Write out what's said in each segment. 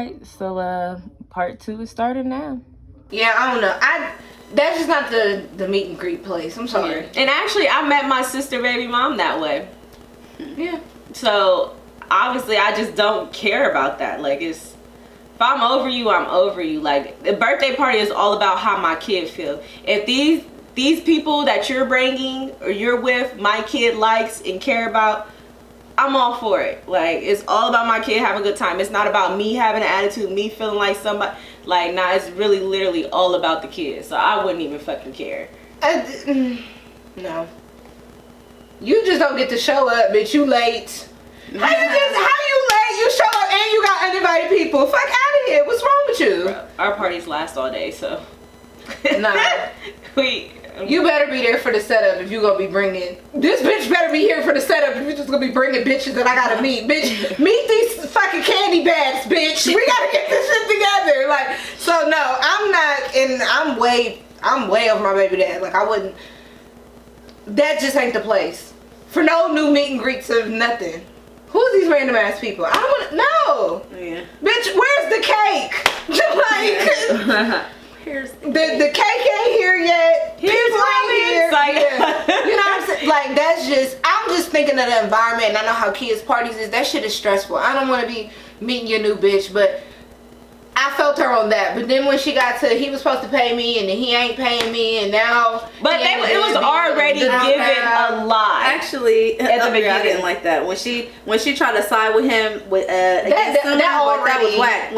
right, so part 2 is starting now. Yeah, I don't know. That's just not the meet and greet place. I'm sorry. Yeah. And actually, I met my sister baby mom that way. Yeah. So obviously, I just don't care about that. Like, if I'm over you, I'm over you. Like, the birthday party is all about how my kid feel. If these people that you're bringing or you're with, my kid likes and care about, I'm all for it. Like, it's all about my kid having a good time. It's not about me having an attitude, me feeling like somebody. Like, nah, it's really literally all about the kid. So I wouldn't even fucking care. No. You just don't get to show up, bitch. You late. How you late? You show up and you got uninvited people. Fuck out of here. What's wrong with you? Bro, our parties last all day, so. Nah. You better be there for the setup if you gonna be bringing. This bitch better be here for the setup if you're just gonna be bringing bitches that I gotta meet. Bitch, meet these fucking candy bags, bitch. We gotta get this shit together. Like, so no, I'm not, and I'm way over my baby dad. Like, I wouldn't. That just ain't the place for no new meet and greets of nothing. Who's these random ass people? I don't want to know. Yeah. Bitch, where's the cake? Like. The cake ain't here yet. People ain't here. Like, yeah. You know what I'm saying? Like, I'm just thinking of the environment, and I know how kids' parties is. That shit is stressful. I don't want to be meeting your new bitch, but I felt her on that. But then when she got to, he was supposed to pay me, and then he ain't paying me, and now. But it was already given a lot. Actually, at the beginning, I didn't like that when she tried to side with him with against him, that was whack.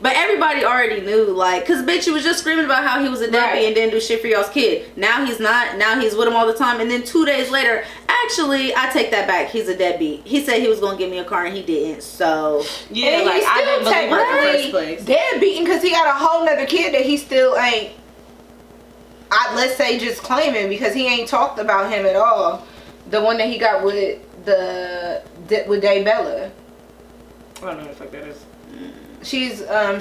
But everybody already knew, like, cause bitch, he was just screaming about how he was a deadbeat and didn't do shit for y'all's kid. Now he's not. Now he's with him all the time, and then 2 days later, actually, I take that back. He's a deadbeat. He said he was gonna give me a car, and he didn't. So yeah, and like, I didn't believe her in the first place. Deadbeating because he got a whole nother kid that he still ain't. Let's say just claiming because he ain't talked about him at all. The one that he got with Daybella. I don't know what the fuck that is. She's a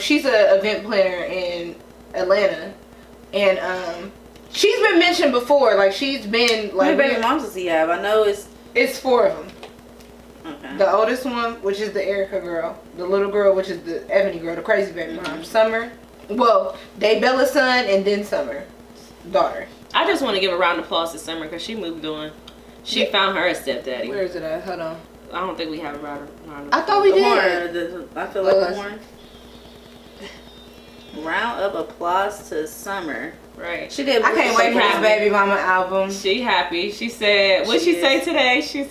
event planner in Atlanta, and she's been mentioned before. Like, she's been like. How many baby moms does he have? I know it's 4 of them. Okay. The oldest one, which is the Erica girl, the little girl, which is the Ebony girl, the crazy baby mom, Summer. Well, Daybella's son, and then Summer, daughter. I just want to give a round of applause to Summer because she moved on. She found her a stepdaddy. Where is it at? Hold on. I don't think we have a round of applause. I thought we did. I feel like the horn. Round of applause to Summer. Right. She did. I can't wait for this baby mama album. She happy. She said, what'd she say today? She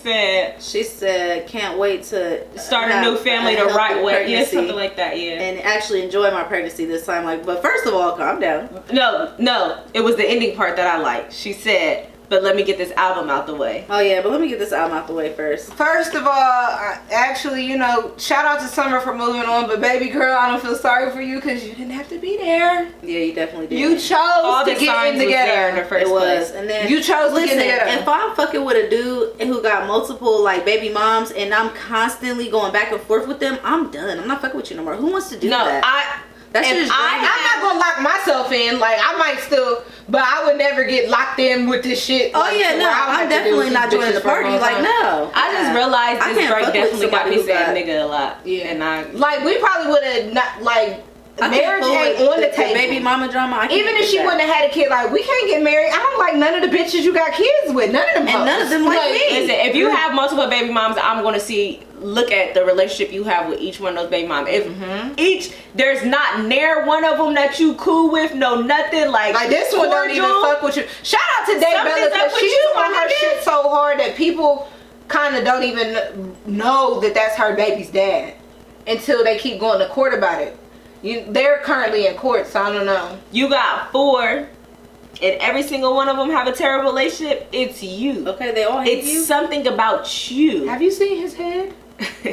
said, can't wait to start a new family the right way. Yeah, something like that, yeah. And actually enjoy my pregnancy this time. Like, but first of all, calm down. No. It was the ending part that I liked. She said, but let me get this album out the way. Oh yeah, but let me get this album out the way first. First of all, actually, shout out to Summer for moving on, but baby girl, I don't feel sorry for you because you didn't have to be there. Yeah, you definitely did. You chose to get in together in the first place. And then you chose to get together. If I'm fucking with a dude who got multiple like baby moms and I'm constantly going back and forth with them, I'm done. I'm not fucking with you no more. Who wants to do that? I'm not gonna lock myself in. Like, I might still, but I would never get locked in with this shit. Oh like, yeah, no, I'm definitely not joining the party. Like, no. I just realized this Drake definitely got me saying nigga a lot. Yeah, and we probably would have not like. Marriage ain't on the table. Baby mama drama. Even if she wouldn't have had a kid, like, we can't get married. I don't like none of the bitches you got kids with. None of them. And none of them like me. Listen, if you have multiple baby moms, I'm gonna look at the relationship you have with each one of those baby moms. If there's not near one of them that you cool with, no nothing like this one don't even fuck with you. Shout out to Daybella because she's on her shit so hard that people kind of don't even know that that's her baby's dad until they keep going to court about it. They're currently in court, so I don't know. You got 4, and every single one of them have a terrible relationship. It's you. Okay, they all hate you. It's something about you. Have you seen his head?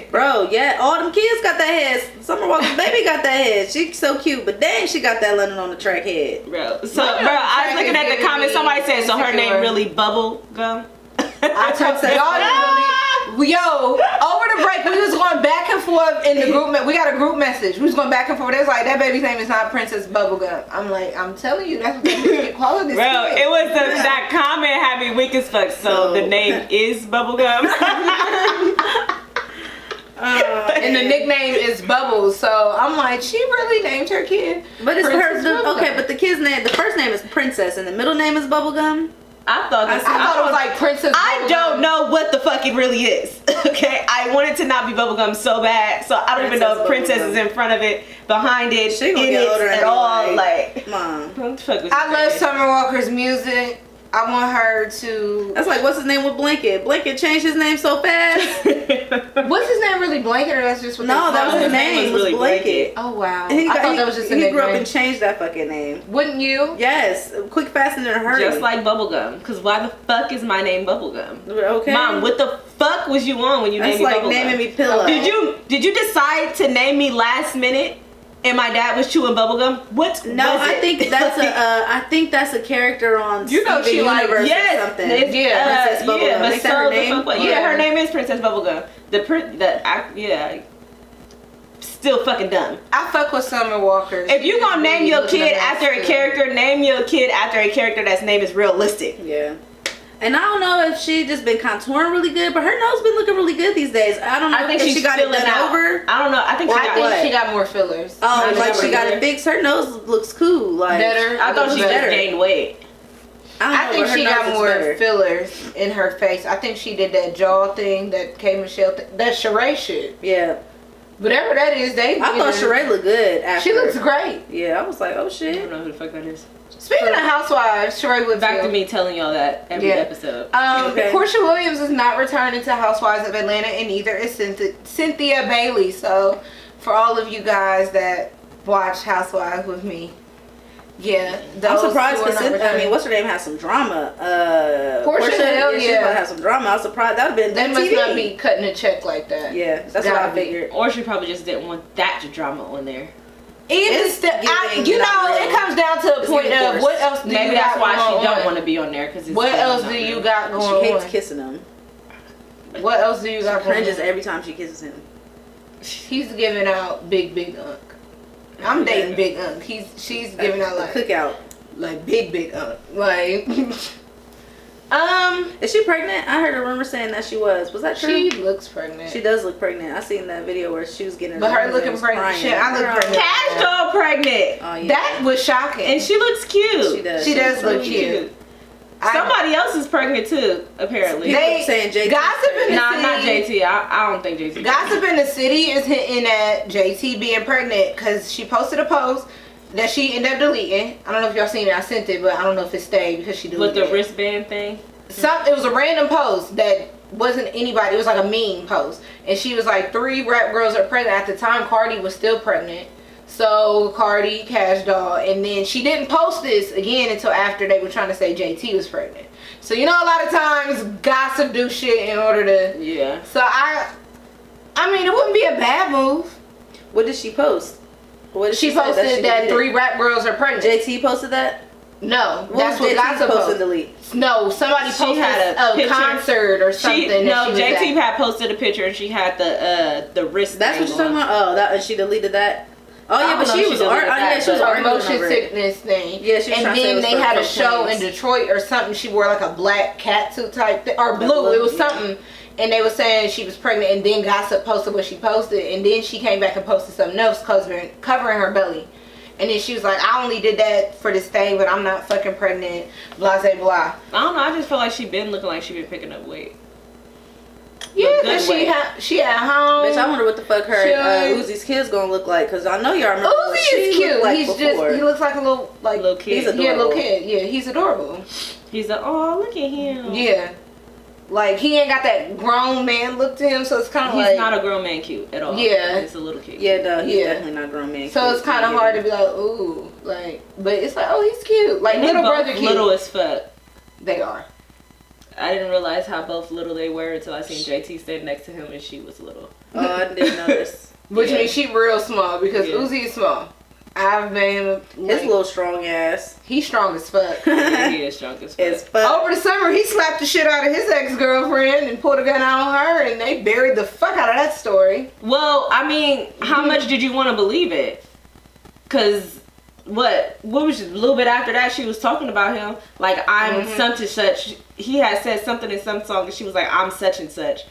Bro, yeah, all them kids got that head. Summer Walker's baby got that head. She's so cute, but dang, she got that London on the track head. Bro, I was looking at the comments. Somebody said, so her name really Bubble Gum? I told y'all really. Yo, over the break, we was going back and forth in the group. We got a group message. We was going back and forth. It was like, that baby's name is not Princess Bubblegum. I'm like, I'm telling you, that's what they call this. Bro, it was that comment had me weak as fuck. So the name is Bubblegum. And the nickname is Bubbles. So I'm like, she really named her kid. But it's Princess Bubblegum. okay, but the kid's name, the first name is Princess and the middle name is Bubblegum. I thought it was like Princess I Bubblegum. don't know what the fuck it really is. Okay, I want it to not be bubblegum so bad, so I don't even know if Princess is in front of it, behind it, She gonna in get it older at all. Like, Mom. what the fuck was I you love thinking? Summer Walker's music. I want her to. That's like, what's his name with Blanket? Blanket changed his name so fast. What's his name really? Blanket, or that's just what? No, they that call was him? his name. Was really Blanket. Oh wow! He I thought that was just a he nickname. grew up and changed that fucking name. Wouldn't you? Yes, quick, fast, and in a hurry. Just like bubblegum. Because why the fuck is my name bubblegum? Okay. Mom, what the fuck was you on when you That's named me like bubblegum? naming me Pillow. Did you decide to name me last minute? And my dad was chewing bubblegum? What? No, was I it? think that's a character on You know Steven she like- Universe Yes, or something. Yeah, Princess Bubblegum. but Ain't that her so name? the fuck, her name is Princess Bubblegum. Still fucking dumb. I fuck with Summer Walker. If you gonna name your Looking kid a mess, after a too. character, name your kid after a character that's name is realistic. Yeah. And I don't know if she just been contouring really good, but her nose been looking really good these days. I don't know I think if she's she got it filling done out. over. I don't know. I think she I got think what? she got more fillers. Oh, like she got better. it fixed. Her nose looks cool. Like Better. I thought she better. just gained weight. I think she got more Better. fillers in her face. I think she did that jaw thing, that K Michelle, that Sheree shit. Yeah. Whatever that is, I thought Sheree looked good after. She looks great. Yeah, I was like, oh I shit. don't know who the fuck that is. Speaking of Housewives, Sheree Woodfield. Back to me telling y'all that every episode. Okay. Portia Williams is not returning to Housewives of Atlanta, and neither is Cynthia Bailey. So, for all of you guys that watch Housewives with me, yeah, I'm surprised because because what's her name has some drama. Portia, hell she's yeah. gonna have some drama. I was surprised that would have been They on must TV. not be cutting a check like that. Yeah, that's what Gotta I be. figured. Or she probably just didn't want that drama on there. It comes down to a point of what else do Maybe you that's got why going she don't on? want to be on there because What else do you got She going hates on? kissing him. What else do you She got going cringes on? every time she kisses him. He's giving out big unk. I'm dating big unk. She's giving out like Cookout. big unk. Like Is she pregnant? I heard a rumor saying that she was. Was that true? she looks pregnant. She does look pregnant. I seen that video where she was getting her. But her nails looking and was pregnant. crying. Shit, I look pregnant. Cash doll pregnant. Oh yeah. That was shocking. And she looks cute. She does. She does look really cute. Somebody else is pregnant too, apparently. People They saying JT. gossip in the Nah, city. not JT. I don't think JT. Gossip in the city is hinting at JT being pregnant because she posted a post that she ended up deleting. I don't know if y'all seen it. I sent it, but I don't know if it stayed because she deleted With the it. wristband thing. It was a random post that wasn't anybody. It was like a meme post, and she was like, 3 rap girls are pregnant. At the time, Cardi was still pregnant. So Cardi, Cash Doll, and then she didn't post this again until after they were trying to say JT was pregnant. So you know, a lot of times gossip do shit in order to. Yeah. So I mean, it wouldn't be a bad move. What did she post? What did She say posted she that deleted? 3 rap girls are pregnant. JT posted that. No, What that's was what JT gossip supposed to posted. delete? No, somebody She posted had a a picture. concert or something. that she was JT at. had posted a picture and she had the wrist. That's what thing you're talking on. about. Oh, that and she deleted that. Oh I yeah, don't but know she if was she deleted yeah, that, she was but- arguing motion over it. sickness thing. Yeah, she was and trying to say it then was they for had a her show in planes. Detroit or something. She wore like a black catsuit type thing, or blue. It was yeah. something. And they were saying she was pregnant, and then gossip posted what she posted, and then she came back and posted something else covering her belly. And then she was like, I only did that for this thing, but I'm not fucking pregnant, blah, blah, blah. I don't know. I just feel like she been looking like she been picking up weight. Yeah, Good because weight. she at home. Bitch, I wonder what the fuck her Chilling. Uzi's kids gonna look like, cause I know y'all remember what Uzi she is looked cute. like He's before. just, he looks like a little kid. He's adorable. Yeah, little kid. Yeah, he's adorable. He's like, oh, look at him. Yeah. Like, he ain't got that grown man look to him, so it's kind of He's like... not a grown man cute at all. Yeah. He's a little kid. Yeah, no, he's Yeah. definitely not a grown man. So cute. it's kind of Yeah. hard to be like, ooh, like, but it's like, oh, he's cute. Like, And they little both brother cute. little as fuck. They are. I didn't realize how both little they were until I seen JT stand next to him and she was little. Oh, I didn't notice. Which Yeah. means she real small, because Yeah. Uzi is small. I've been, His like, little strong ass. he's strong as fuck. Yeah, he is strong as fuck. As fuck. Over the summer, he slapped the shit out of his ex-girlfriend and pulled a gun out on her, and they buried the fuck out of that story. Well, I mean, how much did you want to believe it? Cause what was a little bit after that she was talking about him like I'm such and such. He had said something in some song and she was like I'm such and such.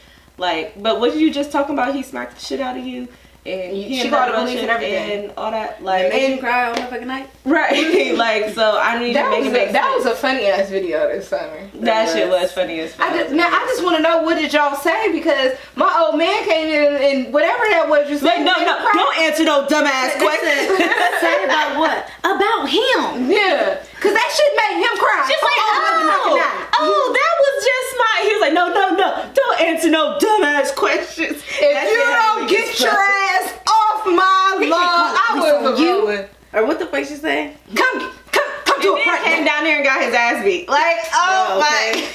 Like, but what did you just talking about? He smacked the shit out of you. And she called the police and everything. And all that. Like, made you cry all fucking night? Right. Like, so I don't even make it make sense. That was a funny ass video this summer. That shit was funny as fuck. I just want to know, what did y'all say? Because my old man came in and whatever that was, you said. No, don't answer no dumbass questions. Say about what? About him. Yeah. Because that shit made him cry. She's like, that was just my. He was like, no, don't answer no dumbass questions. If you don't get your ass off my lawn, I was rolling. Or what the fuck she say? Come to a party. Came down there and got his ass beat. Like, my.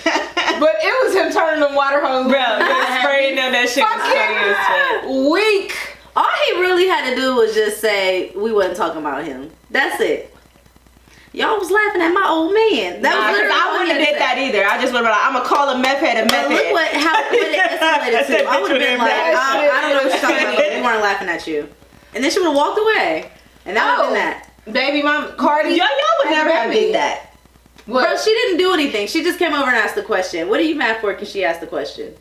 But it was him turning them water hoses. Bro, just spraying them. That shit was funny as fuck. Weak. All he really had to do was just say we wasn't talking about him. That's it. Y'all was laughing at my old man. That was literally I wouldn't have did that either. I just would have been like, I'm gonna call a meth head a meth head. Look how it escalated to. I would have been like, I don't know what you're talking about. We weren't laughing at you. And then she would have walked away. And that would have been that. Baby mom, Cardi. Y'all would never have did that. What? Bro, she didn't do anything. She just came over and asked the question. What are you mad for? Because she asked the question.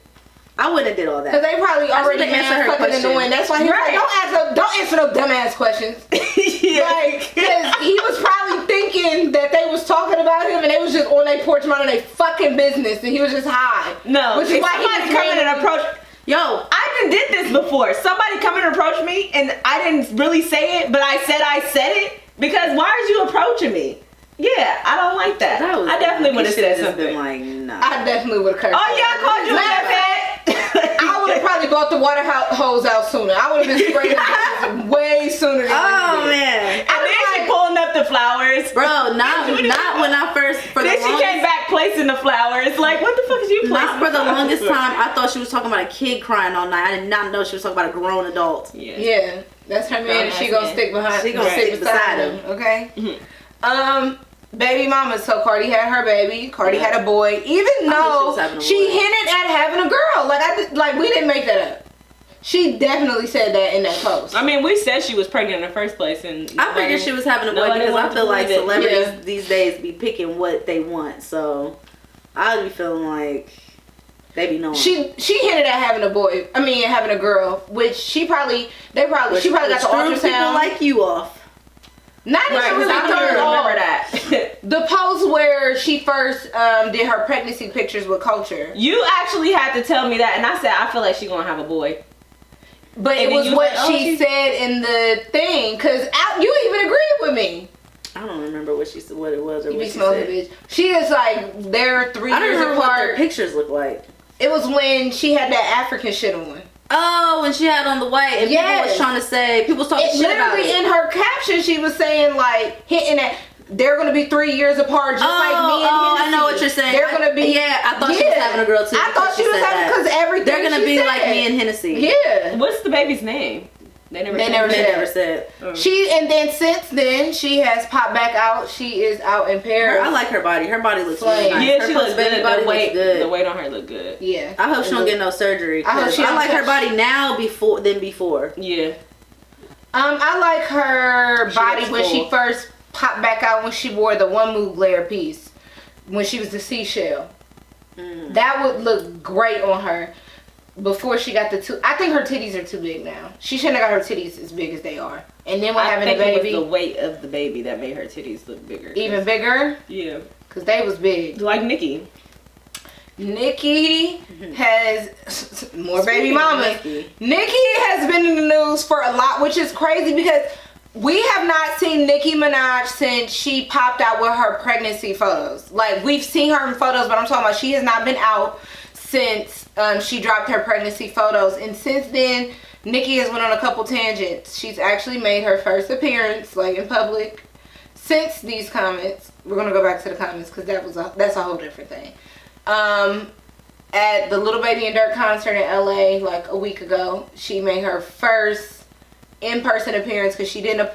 I wouldn't have did all that. Because they probably already answered her fucking annoying. That's why he was like, don't answer no dumbass questions. Like, because he was probably thinking that they was talking about him and they was just on their porch minding their fucking business and he was just high. No. Which is why he was coming and approach. Yo, I did this before. Somebody come and approach me and I didn't really say it, but I said it because why are you approaching me? Yeah, I don't like that. I definitely would have said something. Like, nah. I definitely would have cursed. Oh yeah, I called you that bad. I would have probably bought the water hose out sooner. I would have been spraying the way sooner than man. And then she pulling up the flowers. Bro, not when I first Then she came back placing the flowers. Like, what the fuck is you placing? Not for the longest time. I thought she was talking about a kid crying all night. I did not know she was talking about a grown adult. Yeah. That's her man and she gonna stick behind. She gonna stick beside him. Okay. Baby mama, so Cardi had her baby. Cardi had a boy. Even though she hinted at having a girl. Like we didn't make that up. She definitely said that in that post. I mean, we said she was pregnant in the first place, and I figured she was having a boy because I feel like celebrities these days be picking what they want. So I'd be feeling like they be knowing. She hinted at having a boy. I mean, having a girl, which she probably got the ultrasound. People like you off. Not even really third off. Remember that. The post where she first did her pregnancy pictures with Culture. You actually had to tell me that, and I said I feel like she's gonna have a boy. But it was what she said in the thing, cause you even agreed with me. I don't remember what it was or you what be she smoking, said. bitch. She is like they're 3 years apart. I don't remember what their pictures look like. It was when she had that African shit on. Oh, when she had on the white and people was trying to say, people was talking shit about it. In her caption, she was saying like, hinting at, they're going to be 3 years apart just like me and Hennessy. I know what you're saying. They're going to be. Yeah, I thought she was having a girl too. I thought she was having, because everything they're going to be like me and Hennessy. Yeah. What's the baby's name? They never said. And then since then, she has popped back out. She is out in Paris. I like her body. Her body looks really nice. Yeah, she looks good. Body looks good. The weight on her look good. Yeah. I hope she don't get no surgery. I like her body now than before. Yeah. I like her body when she first popped back out, when she wore the one Mugler piece, when she was the seashell. That would look great on her. Before she got the two, I think her titties are too big now. She shouldn't have got her titties as big as they are. And then when having a baby, it was the weight of the baby that made her titties look bigger. Even bigger? Yeah. Because they was big. Like Nicki. Nicki has more baby mamas. Nicki has been in the news for a lot, which is crazy because we have not seen Nicki Minaj since she popped out with her pregnancy photos. Like, we've seen her in photos, but I'm talking about she has not been out since she dropped her pregnancy photos. And since then, Nicki has went on a couple tangents. She's actually made her first appearance, like, in public since these comments. We're gonna go back to the comments because that's a whole different thing. At the Little Baby and Dirt concert in LA like a week ago, she made her first in-person appearance because she didn't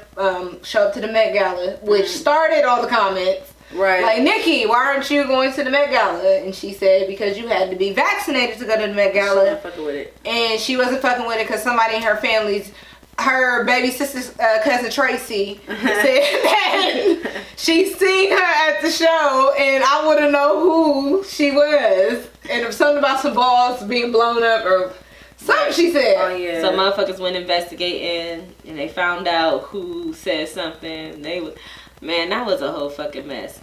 show up to the Met Gala, which started all the comments. Right. Like, Nicki, why aren't you going to the Met Gala? And she said because you had to be vaccinated to go to the Met Gala. She wasn't fucking with it. And she wasn't fucking with it because somebody in her family's, her baby sister's cousin Tracy said that she seen her at the show and I want to know who she was. And if something about some balls being blown up or Something she said. Oh yeah. So motherfuckers went investigating and they found out who said something. Man, that was a whole fucking mess.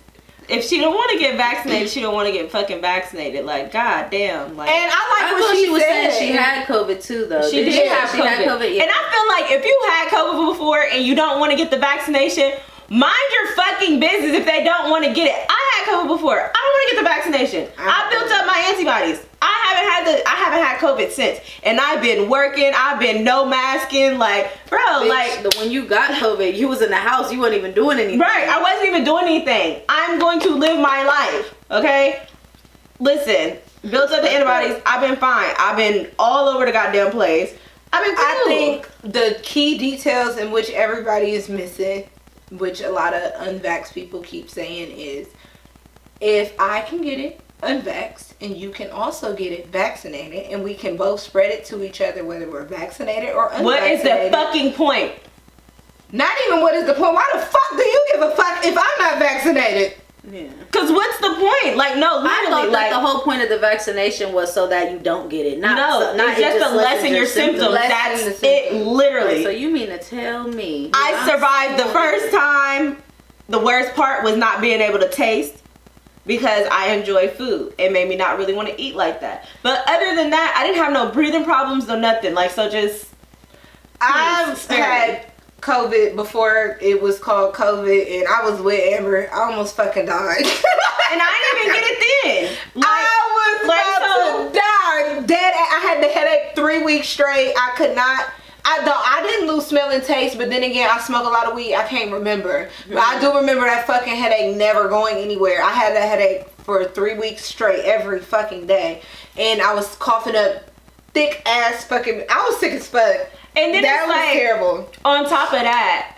If she don't want to get vaccinated, she don't want to get fucking vaccinated. Like, goddamn. Like, and I what she was saying. She had COVID too, though. She did have COVID. Had COVID, yeah. And I feel like if you had COVID before and you don't want to get the vaccination, mind your fucking business if they don't want to get it. I had COVID before. I don't want to get the vaccination. I built up my antibodies. I haven't had COVID since. And I've been working. I've been no masking. Like, bro, Bitch, like when you got COVID, you was in the house. You weren't even doing anything. Right. I wasn't even doing anything. I'm going to live my life. Okay? Listen, built up the antibodies. I've been fine. I've been all over the goddamn place. I've been cool. I think the key details in which everybody is missing, which a lot of unvaxxed people keep saying, is if I can get it unvaxxed and you can also get it vaccinated and we can both spread it to each other whether we're vaccinated or unvaccinated. What is the fucking point? Not even what is the point. Why the fuck do you give a fuck if I'm not vaccinated? Yeah. Cause what's the point? Like, no, literally, I thought like that the whole point of the vaccination was so that you don't get it. Not it's just to lessen your symptoms. That's it, literally. So you mean to tell me I survived the first time. The worst part was not being able to taste because I enjoy food. It made me not really want to eat like that. But other than that, I didn't have no breathing problems, no nothing. Like, so just I've had COVID before it was called COVID, and I was with Amber. I almost fucking died. And I didn't even get it then. Like, I was about to die. Dead. I had the headache 3 weeks straight. I could not. I didn't lose smell and taste, but then again, I smoke a lot of weed. I can't remember. But I do remember that fucking headache never going anywhere. I had that headache for 3 weeks straight, every fucking day. And I was coughing up thick ass fucking, I was sick as fuck. And then that it's was like, terrible. On top of that,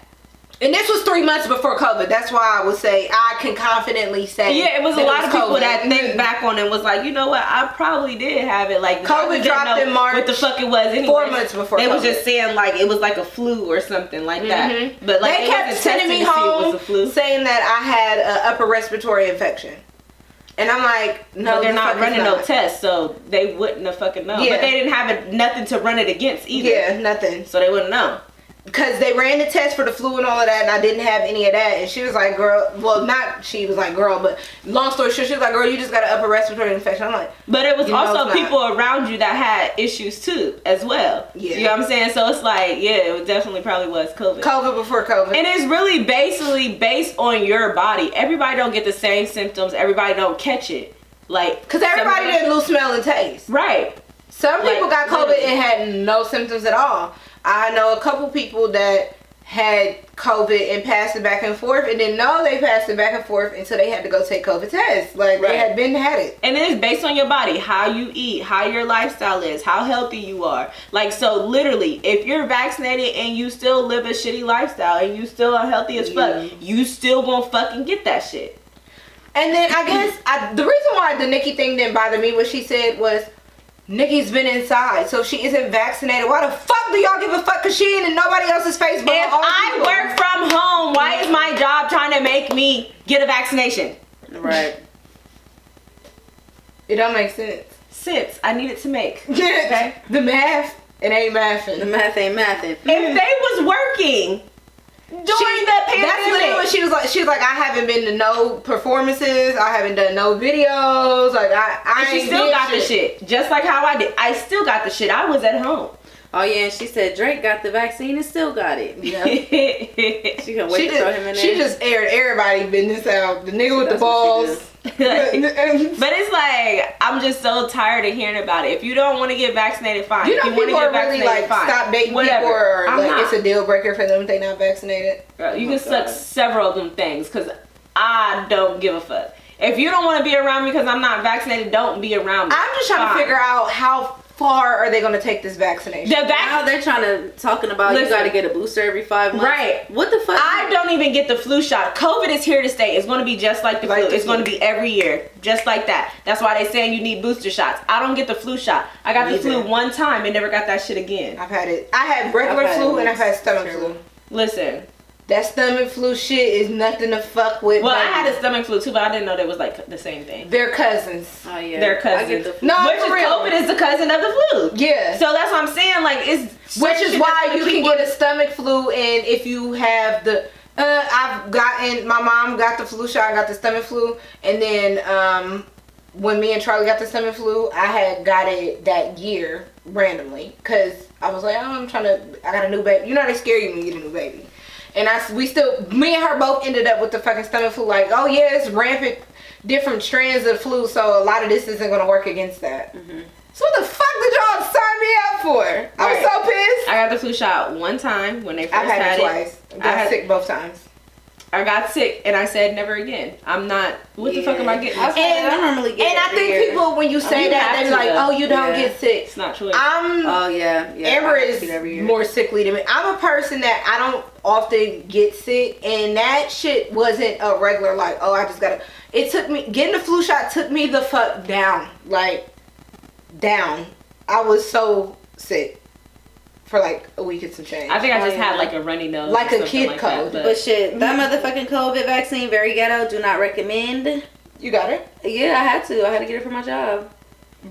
and this was 3 months before COVID. That's why I would say, I can confidently say. yeah, it was a lot of people COVID. that think back on it was like, you know what, I probably did have it. Like, COVID dropped in March. What the fuck it was anyway. 4 months before They COVID. was just saying like it was like a flu or something like that. But like they kept sending me home saying that I had an upper respiratory infection. And I'm like, no, but they're not running no tests, so they wouldn't have fucking known. Yeah. But they didn't have nothing to run it against either. Yeah, nothing. So they wouldn't know. Because they ran the test for the flu and all of that, and I didn't have any of that. And she was like, girl, well, not she was like, girl, but long story short, she was like, girl, you just got an upper respiratory infection. I'm like, but it was also people around you that had issues too, as well. Yeah. You know what I'm saying? So it's like, yeah, it definitely probably was COVID. COVID before COVID. And it's really basically based on your body. Everybody don't get the same symptoms. Everybody don't catch it. Like, because everybody didn't lose smell and taste. Right. Some people got COVID and had no symptoms at all. I know a couple people that had COVID and passed it back and forth and didn't know they passed it back and forth until they had to go take COVID tests. Like, they had it. And it is based on your body, how you eat, how your lifestyle is, how healthy you are. Like, so literally, if you're vaccinated and you still live a shitty lifestyle and you still unhealthy as fuck, you still gonna fucking get that shit. And then I guess the reason why the Nicki thing didn't bother me, what she said was, Nicki's been inside, so she isn't vaccinated. Why the fuck do y'all give a fuck? Because she ain't in nobody else's face but if I work from home, why is my job trying to make me get a vaccination? Right. It don't make sense. Sense. I need it to make. Okay? The math, it ain't mathing. The math ain't mathing. If they was working during the pandemic. That's literally what she was like. She was like, I haven't been to no performances. I haven't done no videos. Like, I she still got the shit. Just like how I did. I still got the shit. I was at home. Oh yeah, and she said Drake got the vaccine and still got it. Yeah. She gonna wait to throw him in there. She just aired everybody business out. The nigga with the balls. But it's like, I'm just so tired of hearing about it. If you don't want to get vaccinated, fine. You know, if you people are really like, stop dating people, or like it's a deal breaker for them if they're not vaccinated. Girl, you can suck several of them things because I don't give a fuck. If you don't want to be around me because I'm not vaccinated, don't be around me. I'm just trying to figure out how far are they going to take this vaccination. Now they're talking about you got to get a booster every 5 months. Right. What the fuck? I don't even get the flu shot. COVID is here to stay. It's going to be just like the flu. It's going to be every year. Just like that. That's why they saying you need booster shots. I don't get the flu shot. I got the flu one time and never got that shit again. I've had it. I had regular flu and I've had stomach flu. Listen. That stomach flu shit is nothing to fuck with. Well, baby. I had a stomach flu too, but I didn't know that was like the same thing. They're cousins. Oh yeah, they're cousins. I get the flu. No, which is for real. COVID is the cousin of the flu. Yeah. So that's what I'm saying. Like, it's which is why you can get a stomach flu, and if you have the, my mom got the flu shot, I got the stomach flu, and then when me and Charlie got the stomach flu, I had got it that year randomly, cause I was like, oh, I got a new baby. You know they scare you when you get a new baby. And me and her both ended up with the fucking stomach flu. Like, oh yeah, it's rampant, different strands of flu, so a lot of this isn't gonna work against that. Mm-hmm. So what the fuck did y'all sign me up for? Right. I was so pissed. I got the flu shot one time when they first I had it twice. I got sick both times. I got sick and I said never again. I'm not. What the fuck am I getting? I normally get. And I think people, when you say that, they're like, "Oh, you don't get sick." It's not true. Oh yeah. Amber is more sickly than me. I'm a person that I don't often get sick, and that shit wasn't a regular like, "Oh, I just gotta." It took me getting the flu shot took me the fuck down, like down. I was so sick. For like a week and some change. I think I just had like a runny nose. Like a kid cold. But shit, that motherfucking COVID vaccine, very ghetto, do not recommend. You got it? Yeah, I had to. I had to get it for my job.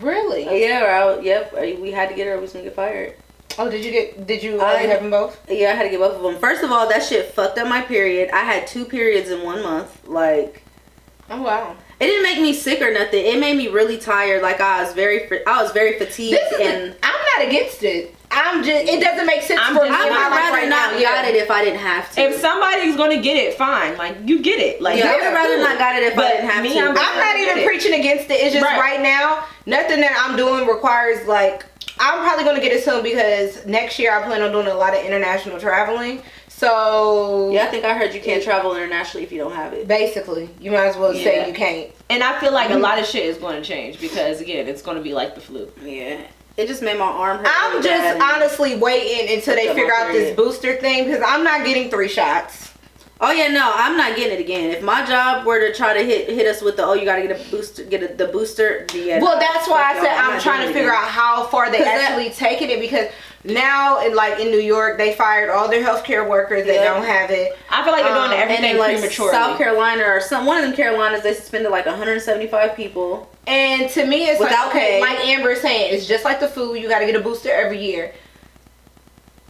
Really? We had to get it or we was gonna get fired. Oh, did you already have them both? Yeah, I had to get both of them. First of all, that shit fucked up my period. I had 2 periods in 1 month. Like, oh wow. It didn't make me sick or nothing. It made me really tired. Like I was very fatigued. And I'm not against it. It doesn't make sense for me. I would rather not got it if I didn't have to. If somebody's gonna get it, fine. Like, you get it. Like, I would rather not got it if I didn't have to. I'm not even preaching against it. It's just right now, nothing that I'm doing requires like. I'm probably gonna get it soon because next year I plan on doing a lot of international traveling. So yeah, I think I heard you can't travel internationally if you don't have it. Basically, you might as well say you can't. And I feel like a lot of shit is going to change because again, it's going to be like the flu. Yeah. It just made my arm hurt. I'm just honestly waiting until they figure out this booster thing because I'm not getting 3 shots. Oh yeah, no, I'm not getting it again. If my job were to try to hit us with you gotta get a booster, the booster. Yeah, well, that's why I said I'm trying to figure out how far they actually taking it because now, in New York, they fired all their healthcare workers that don't have it. I feel like they're doing everything prematurely. South Carolina or one of them Carolinas, they suspended like 175 people. And to me, it's without pay. Like Amber is saying, it's just like the flu. You got to get a booster every year.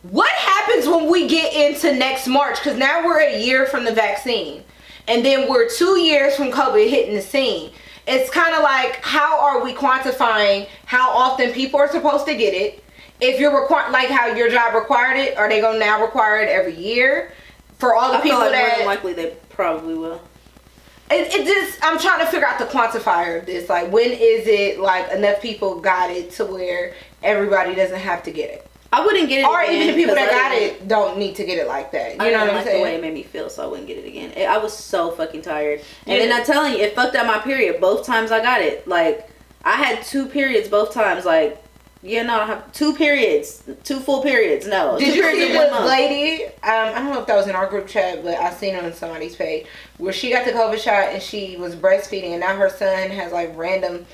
What happens when we get into next March? Because now we're a year from the vaccine. And then we're 2 years from COVID hitting the scene. It's kind of like, how are we quantifying how often people are supposed to get it? If you're like how your job required it, are they going to now require it every year? For all the people feel like that... more than likely they probably will. It just, I'm trying to figure out the quantifier of this. Like, when is it like enough people got it to where everybody doesn't have to get it? I wouldn't get it or again. Or even the people that got it don't need to get it like that. You know what I'm saying? The way it made me feel, so I wouldn't get it again. I was so fucking tired. And then I'm telling you, it fucked up my period. Both times I got it. Like, I had 2 periods both times. Like, yeah, no, I have 2 periods. 2 full periods. No. Did you see the lady? I don't know if that was in our group chat, but I seen it on somebody's page where she got the COVID shot and she was breastfeeding, and now her son has like random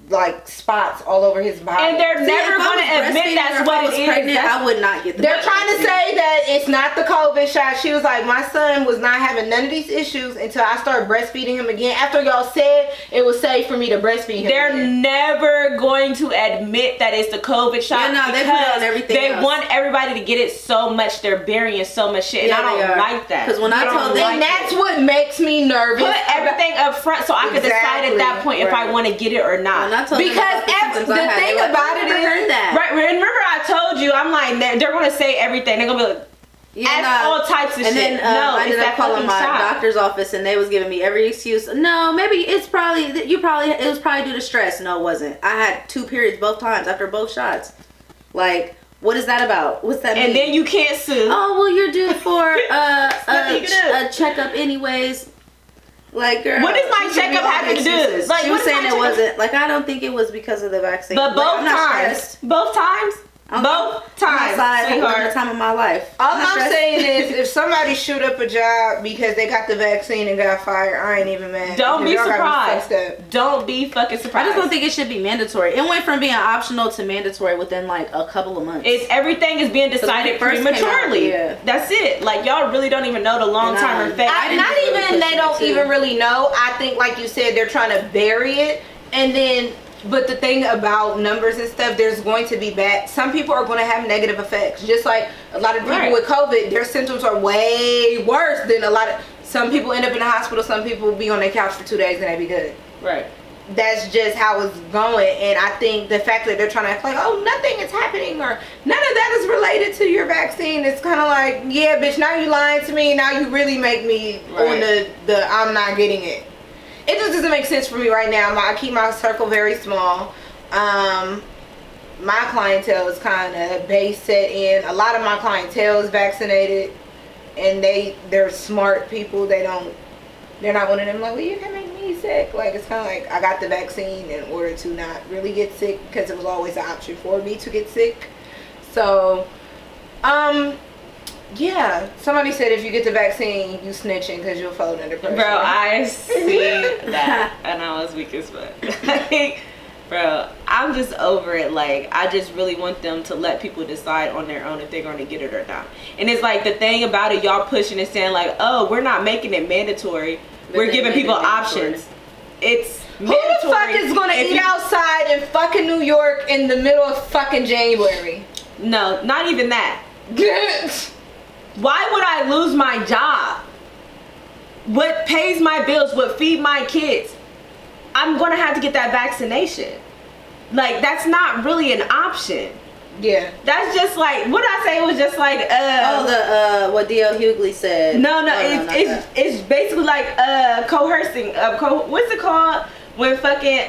like spots all over his body. And they're never going to admit that's what it is. Pregnant, I would not get the They're trying to say that it's not the COVID shot. She was like, my son was not having none of these issues until I started breastfeeding him again. After y'all said it was safe for me to breastfeed him They're again. never going to admit that it's the COVID shot. Yeah, no, they put it on everything They else. want everybody to get it so much. They're burying so much shit. And I don't like that. Because when I told them, and that's what makes me nervous. Put everything up front so I could decide at that point if I want to get it or not. Because the thing about it is, right? Remember I told you, I'm like, they're gonna say everything. They're gonna be like, all types of shit. Then, no, I ended up calling my shot. doctor's office, and they was giving me every excuse. No, maybe it was probably due to stress. No, it wasn't. I had 2 periods both times after both shots. Like, what is that about? What's that mean? And then you can't sue. Oh well, you're due for a checkup anyways. Like, girl, what does my checkup have to do? Like, she was saying it wasn't. Like, I don't think it was because of the vaccine. But both times, Both times, sweetheart. Time of my life. All I'm saying is, if somebody shoot up a job because they got the vaccine and got fired, I ain't even mad. Don't be surprised. Don't be fucking surprised. I just don't think it should be mandatory. It went from being optional to mandatory within like a couple of months. Everything is being decided prematurely. That's it. Like, y'all really don't even know the long term effect. They don't even really know. I think, like you said, they're trying to bury it, and then. But the thing about numbers and stuff, there's going to be some people are going to have negative effects. Just like a lot of people with COVID, their symptoms are way worse than some people end up in the hospital, some people will be on their couch for 2 days and they be good. Right. That's just how it's going. And I think the fact that they're trying to act like, oh, nothing is happening or none of that is related to your vaccine, it's kind of like, yeah, bitch, now you lying to me. Now you really make me on the I'm not getting it. It just doesn't make sense for me right now. I keep my circle very small. My clientele is kind of base set in. A lot of my clientele is vaccinated, and they're smart people. They're not one of them like, well, you can make me sick. Like, it's kind of like I got the vaccine in order to not really get sick because it was always an option for me to get sick. So, yeah, somebody said if you get the vaccine, you snitching because you'll fall under pressure. Bro, I see that, and I was weak as fuck. Bro, I'm just over it. Like, I just really want them to let people decide on their own if they're going to get it or not. And it's like the thing about it, y'all pushing and saying like, oh, we're not making it mandatory. We're giving people options. It's mandatory. Who the fuck is going to eat outside in fucking New York in the middle of fucking January? No, not even that. Why would I lose my job? What pays my bills? What feed my kids? I'm gonna have to get that vaccination. Like, that's not really an option. Yeah. That's just like, what I say was just like, what D.L. Hughley said. No, it's basically like coercing. What's it called? When fucking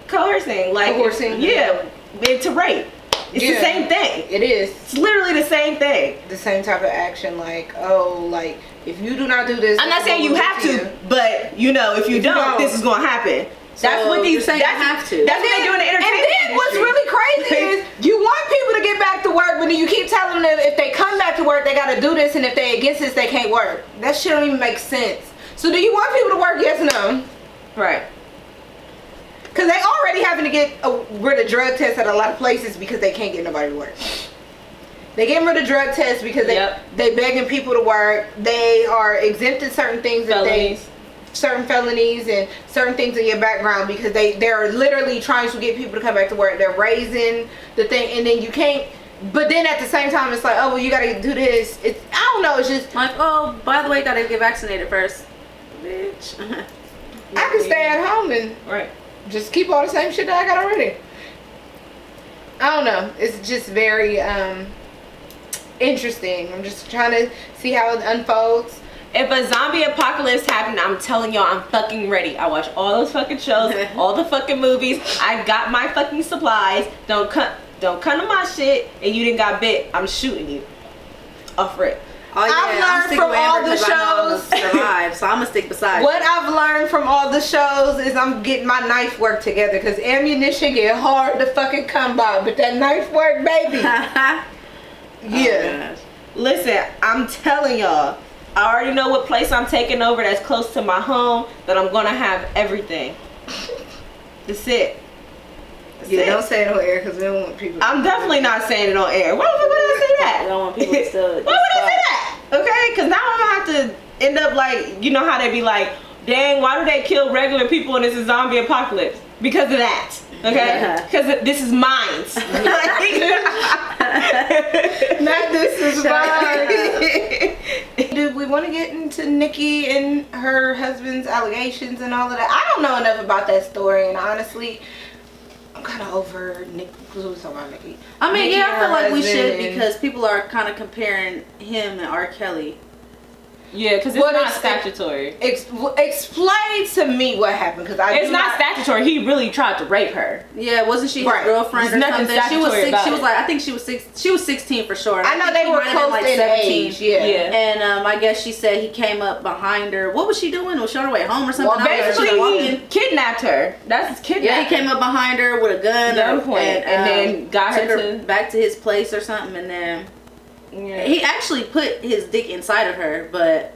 coercing. Like, coercing. Yeah, to rape. It's the same thing. It is. It's literally the same thing. The same type of action, like, oh, like, if you do not do this, I'm not saying you have to, but you know, if you don't, this is gonna happen. So that's what these saying. Have to. That's what they do in the entertainment industry. And then what's really crazy is you want people to get back to work, but then you keep telling them if they come back to work, they gotta do this, and if they against this, they can't work. That shit don't even make sense. So do you want people to work? Yes or no? Right. Because they already having to get rid of drug tests at a lot of places because they can't get nobody to work. They getting rid of drug tests because they begging people to work. They are exempting certain things, certain felonies and certain things in your background because they're literally trying to get people to come back to work. They're raising the thing, and then you can't. But then at the same time, it's like, oh, well, you gotta do this. It's, I don't know. It's just like, oh, by the way, you gotta get vaccinated first, bitch. I can stay at home and just keep all the same shit that I got already. I don't know. It's just very interesting. I'm just trying to see how it unfolds. If a zombie apocalypse happened, I'm telling y'all, I'm fucking ready. I watch all those fucking shows, all the fucking movies. I got my fucking supplies. Don't come to my shit, and you didn't got bit. I'm shooting you. Off rip. Oh, yeah, I've learned from all the shows. Survive, so I'm gonna stick beside what you. I've learned from all the shows is I'm getting my knife work together because ammunition get hard to fucking come by, but that knife work, baby. Yeah. Oh, listen, I'm telling y'all, I already know what place I'm taking over that's close to my home, that I'm gonna have everything. That's it. Don't say it on air because we don't want people. I'm definitely not saying it on air. Why the fuck would I say that? I don't want people to still. Why would I say that? Okay, because now I'm gonna have to end up like, you know how they be like, dang, why do they kill regular people and it's a zombie apocalypse? Because of that. Okay? Because this is mine. Not this is mine. Dude, we want to get into Nicki and her husband's allegations and all of that. I don't know enough about that story, and honestly, I'm kind of over Nicki. I mean, I feel like we should because people are kind of comparing him and R. Kelly. Yeah, because it's not statutory. Explain to me what happened, because it's not statutory. He really tried to rape her. Yeah, wasn't she his girlfriend or something? She was like, I think she was 16 for sure. I know they were close like in 17. Age. Yeah. And I guess she said he came up behind her. What was she doing? Was she on her way home or something? Well, basically he kidnapped her. That's kidnapping. Yeah, he came up behind her with a gun, and then got her back to his place or something, and then he actually put his dick inside of her, but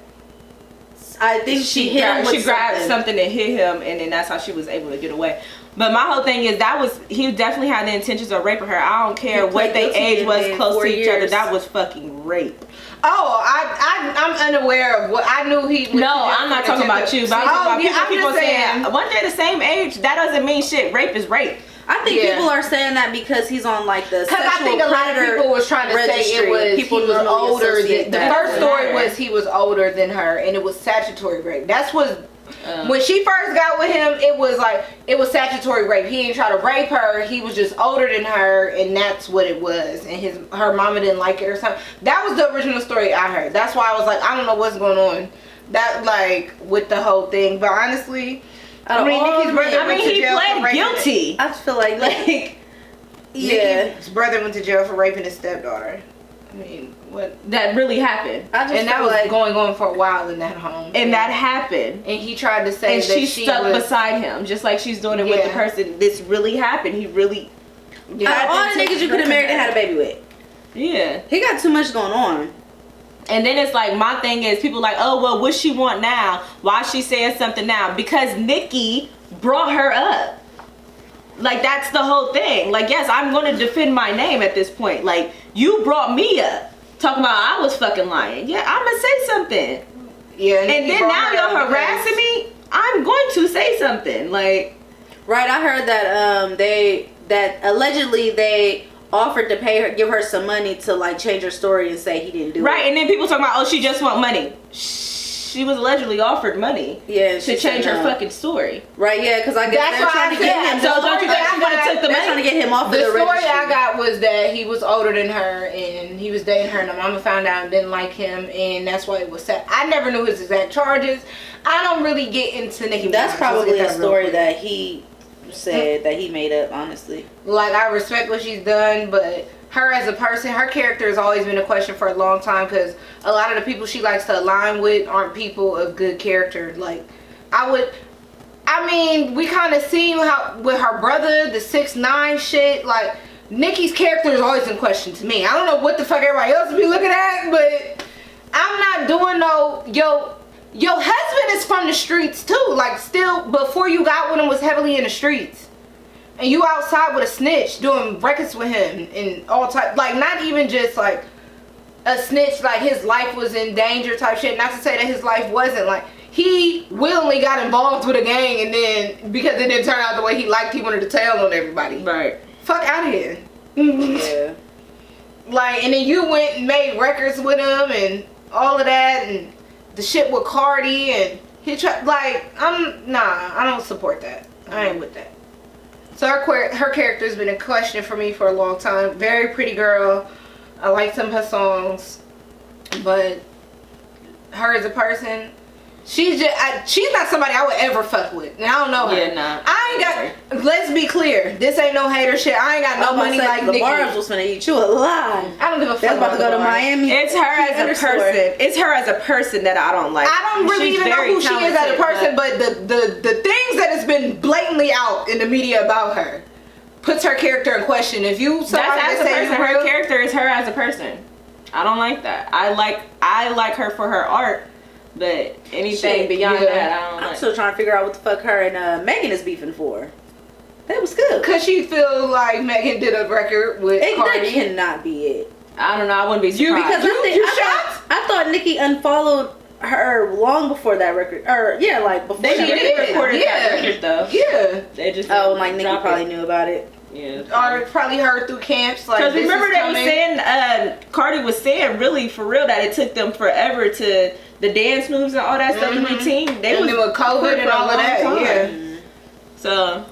I think she grabbed something and hit him, and then that's how she was able to get away. But my whole thing is he definitely had the intentions of raping her. I don't care what their age was close to each other. That was fucking rape. Oh, I'm unaware of what I knew he. No, I'm not talking about you. But I'm talking about people saying once they're the same age, that doesn't mean shit. Rape is rape. I think people are saying that because he's on like the sexual I think a lot of people was trying to say it was he was older. The first story was he was older than her, and it was statutory rape. That's what. When she first got with him, it was statutory rape. He didn't try to rape her. He was just older than her, and that's what it was. And her mama didn't like it or something. That was the original story I heard. That's why I was like, I don't know what's going on. That like with the whole thing. But honestly, I mean, Nicki's brother went to jail for raping. Guilty. I just feel like Nicki's brother went to jail for raping his stepdaughter. I mean, what? That really happened. And that was going on for a while in that home. And that happened. And he tried to say that she stuck beside him, just like she's doing it with the person. This really happened. He really. All the niggas you could have married and had a baby with. Yeah. He got too much going on. And then it's like, my thing is, people like, oh, well, what's she want now? Why is she saying something now? Because Nicki brought her up. Like, that's the whole thing. Like, yes, I'm going to defend my name at this point. Like, you brought me up. Talking about I was fucking lying. Yeah, I'm going to say something. Yeah. And then now you're harassing me. I'm going to say something. Like. Right, I heard that allegedly they offered to pay her, give her some money to like change her story and say he didn't do it. Right, and then people talking about, oh, she just want money. She was allegedly offered money. Yeah, to change her fucking story. Right, yeah, because I guess they're trying to get him. So don't you think she would have took the money? They're trying to get him off of the registry. The story I got was that he was older than her and he was dating her, and the mama found out and didn't like him, and that's why it was set. I never knew his exact charges. I don't really get into Nicki Minaj. That's probably a story that he said that he made up, honestly. Like, I respect what she's done, but her as a person, her character has always been a question for a long time, because a lot of the people she likes to align with aren't people of good character. Like, we kind of seen how with her brother, the 6ix9ine shit, like, Nicki's character is always in question to me. I don't know what the fuck everybody else be looking at, but I'm not doing no, your husband is from the streets too. Like, still, before you got with him was heavily in the streets. And you outside with a snitch doing records with him and all type, like, not even just like a snitch, like his life was in danger type shit. Not to say that his life wasn't. Like, he willingly got involved with a gang, and then because it didn't turn out the way he liked, he wanted to tell on everybody. Right. Fuck out of here. Yeah. Like, and then you went and made records with him and all of that, and the shit with Cardi, and he tried, like, I don't support that. I ain't with that. So her character's been in question for me for a long time. Very pretty girl. I like some of her songs, but her as a person, she's not somebody I would ever fuck with. And I don't know her. Yeah, nah. I ain't got. Let's be clear. This ain't no hater shit. I ain't got no money like Nicki. The barbs was finna eat you alive. I don't give a fuck. That's about to go to Miami. It's her as a person. It's her as a person that I don't like. I don't really even know who she is as a person, but the things that has been blatantly out in the media about her puts her character in question. If you that's as a person, her character is her as a person. I don't like that. I like her for her art, but anything beyond that, I don't like. I'm still trying to figure out what the fuck her and Megan is beefing for. That was good. Cause she feel like Megan did a record with Cardi. That cannot be it. I don't know. I wouldn't be surprised. Because I thought Nicki unfollowed her long before that record, or like before they recorded that record though. Yeah, they just like Nicki probably knew about it. Yeah, or probably heard through camps. Like, because remember they were saying Cardi was saying really for real that it took them forever to the dance moves and all that stuff, the routine. They was with COVID and all of that. Yeah, so.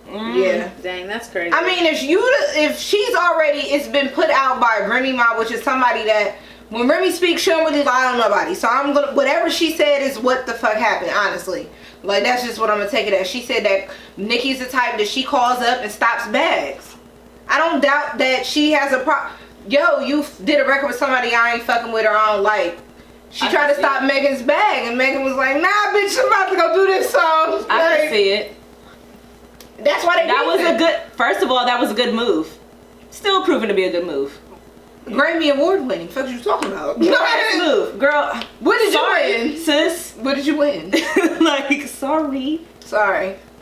Yeah, dang, that's crazy. I mean, if she's already, it's been put out by Remy Ma, which is somebody that when Remy speaks, she don't really lie on nobody. So I'm gonna, whatever she said is what the fuck happened, honestly. Like, that's just what I'm gonna take it as. She said that Nicki's the type that she calls up and stops bags. I don't doubt that she has a problem. Yo, you did a record with somebody I ain't fucking with or I don't like. She tried to stop Megan's bag, and Megan was like, nah, bitch, I'm about to go do this song. I can see it. That's why they That was a good, first of all, that was a good move. Still proven to be a good move. Grammy Award winning. Fuck you talking about? Nice move. Girl, what did you win? Sis. What did you win? Like, sorry.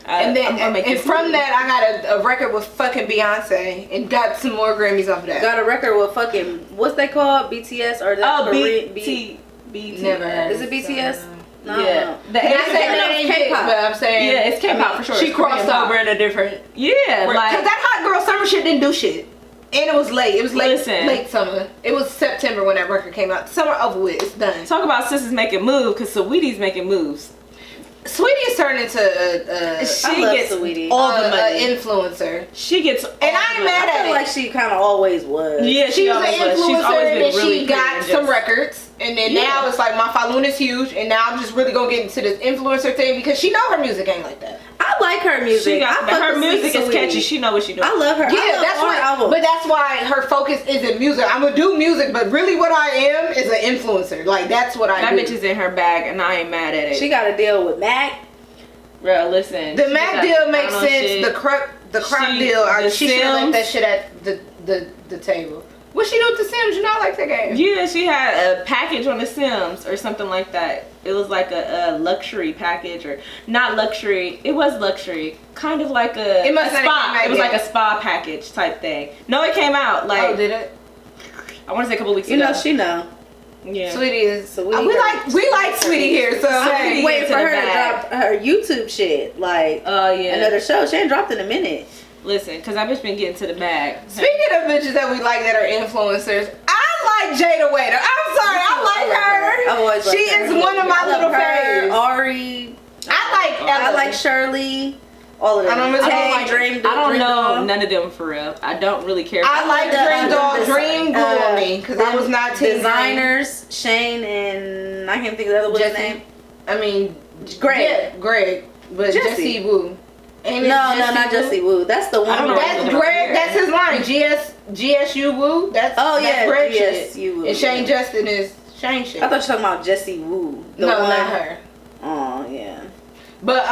And then and from that I got a record with fucking Beyonce and got some more Grammys off of that. Got a record with fucking, what's they called? BTS or that? BT. Never heard. Is it BTS? No. Yeah. K-pop. But I'm saying, yeah, it's K-pop for sure. She crossed over in a different. Yeah, like, cause that hot girl summer shit didn't do shit. And it was late. It was late summer. It was September when that record came out. Summer over with. It's done. Talk about sisters making moves, because Saweetie's making moves. Sweetie is turned into she gets Sweetie. all the money. Influencer. She gets all and I ain't mad at it. I feel like she kind of always was. Yeah, she was an influencer and then really she got some records. And then now it's like my following is huge, and now I'm just really gonna get into this influencer thing because she know her music ain't like that. I like her music. Her music is catchy. She know what she doing. I love her. Yeah, that's why. But that's why her focus isn't music. I'm gonna do music, but really what I am is an influencer. Like that's what I do. That bitch is in her bag, and I ain't mad at it. She got to deal with Mac. Bro, listen. The Mac deal makes sense. Shit. The crop deal. She should have left that shit at the table. What she do with the Sims? You know I like that game. Yeah, she had a package on the Sims or something like that. It was like a luxury package, or not luxury. It was luxury, kind of like a spa. It was like a spa package type thing. No, it came out like. Oh, did it? I want to say a couple weeks ago. You know, she know. Yeah. Sweetie is. We like Sweetie here, so I'm waiting for her to drop her YouTube shit. Like, another show. She ain't dropped in a minute. Listen, because I've just been getting to the bag. Speaking of bitches that we like that are influencers, I like Jada Waiter. I'm sorry, I like her. I've always she is one of my little faves. Ari. I like Shirley. All of them. I don't know none of them for real. I don't really care. I like Dream grew on me because I was not designers. Shane and I can't think of the other one's name. I mean, Greg. Yeah, Greg, but Jesse Wu. No, not Jesse Wu. That's the one. That's Greg. That's his line. GSU Wu. That's Greg GSU Wu. And Shane Justin is Shane shit. I thought you were talking about Jesse Wu. No, not her. Oh yeah. But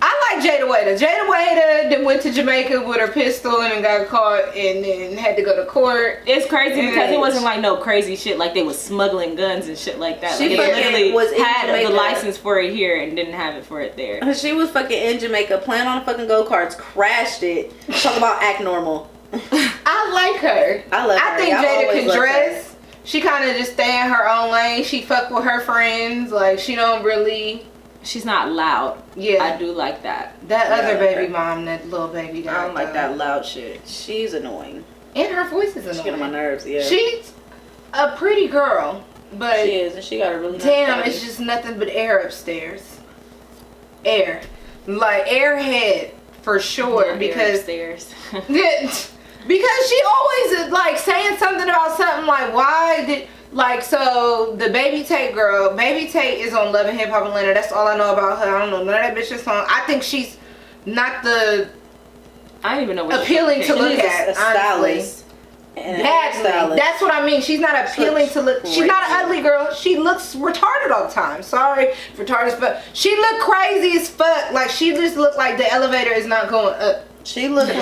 I like Jada Waiter. Jada Waiter that went to Jamaica with her pistol and got caught and then had to go to court. It's crazy because it wasn't like no crazy shit like they was smuggling guns and shit like that. She literally had the license for it here and didn't have it for it there. She was fucking in Jamaica playing on fucking go-karts, crashed it. Talk about act normal. I like her. I think Jada can dress. She kind of just stay in her own lane. She fuck with her friends. Like she don't really... She's not loud. Yeah. I do like that. That other baby mom, that little baby guy. I don't like that loud shit. She's annoying. And her voice is annoying. She get on my nerves, yeah. She's a pretty girl, but... She is, and she got a really nice damn, body. it's just nothing but air upstairs. Air. Like, airhead, for sure, because... Upstairs. Because she always is, like, saying something about something like, why did... Like, so, the Baby Tate girl, Baby Tate is on Love and Hip Hop Atlanta. That's all I know about her. I don't know none of that bitch's song. I think she's not the... I don't even know what appealing to look at, honestly. Badly. That's what I mean. She's not appealing to look. She's not an ugly girl. She looks retarded all the time. Sorry, retarded, but she look crazy as fuck. Like, she just looked like the elevator is not going up. She looks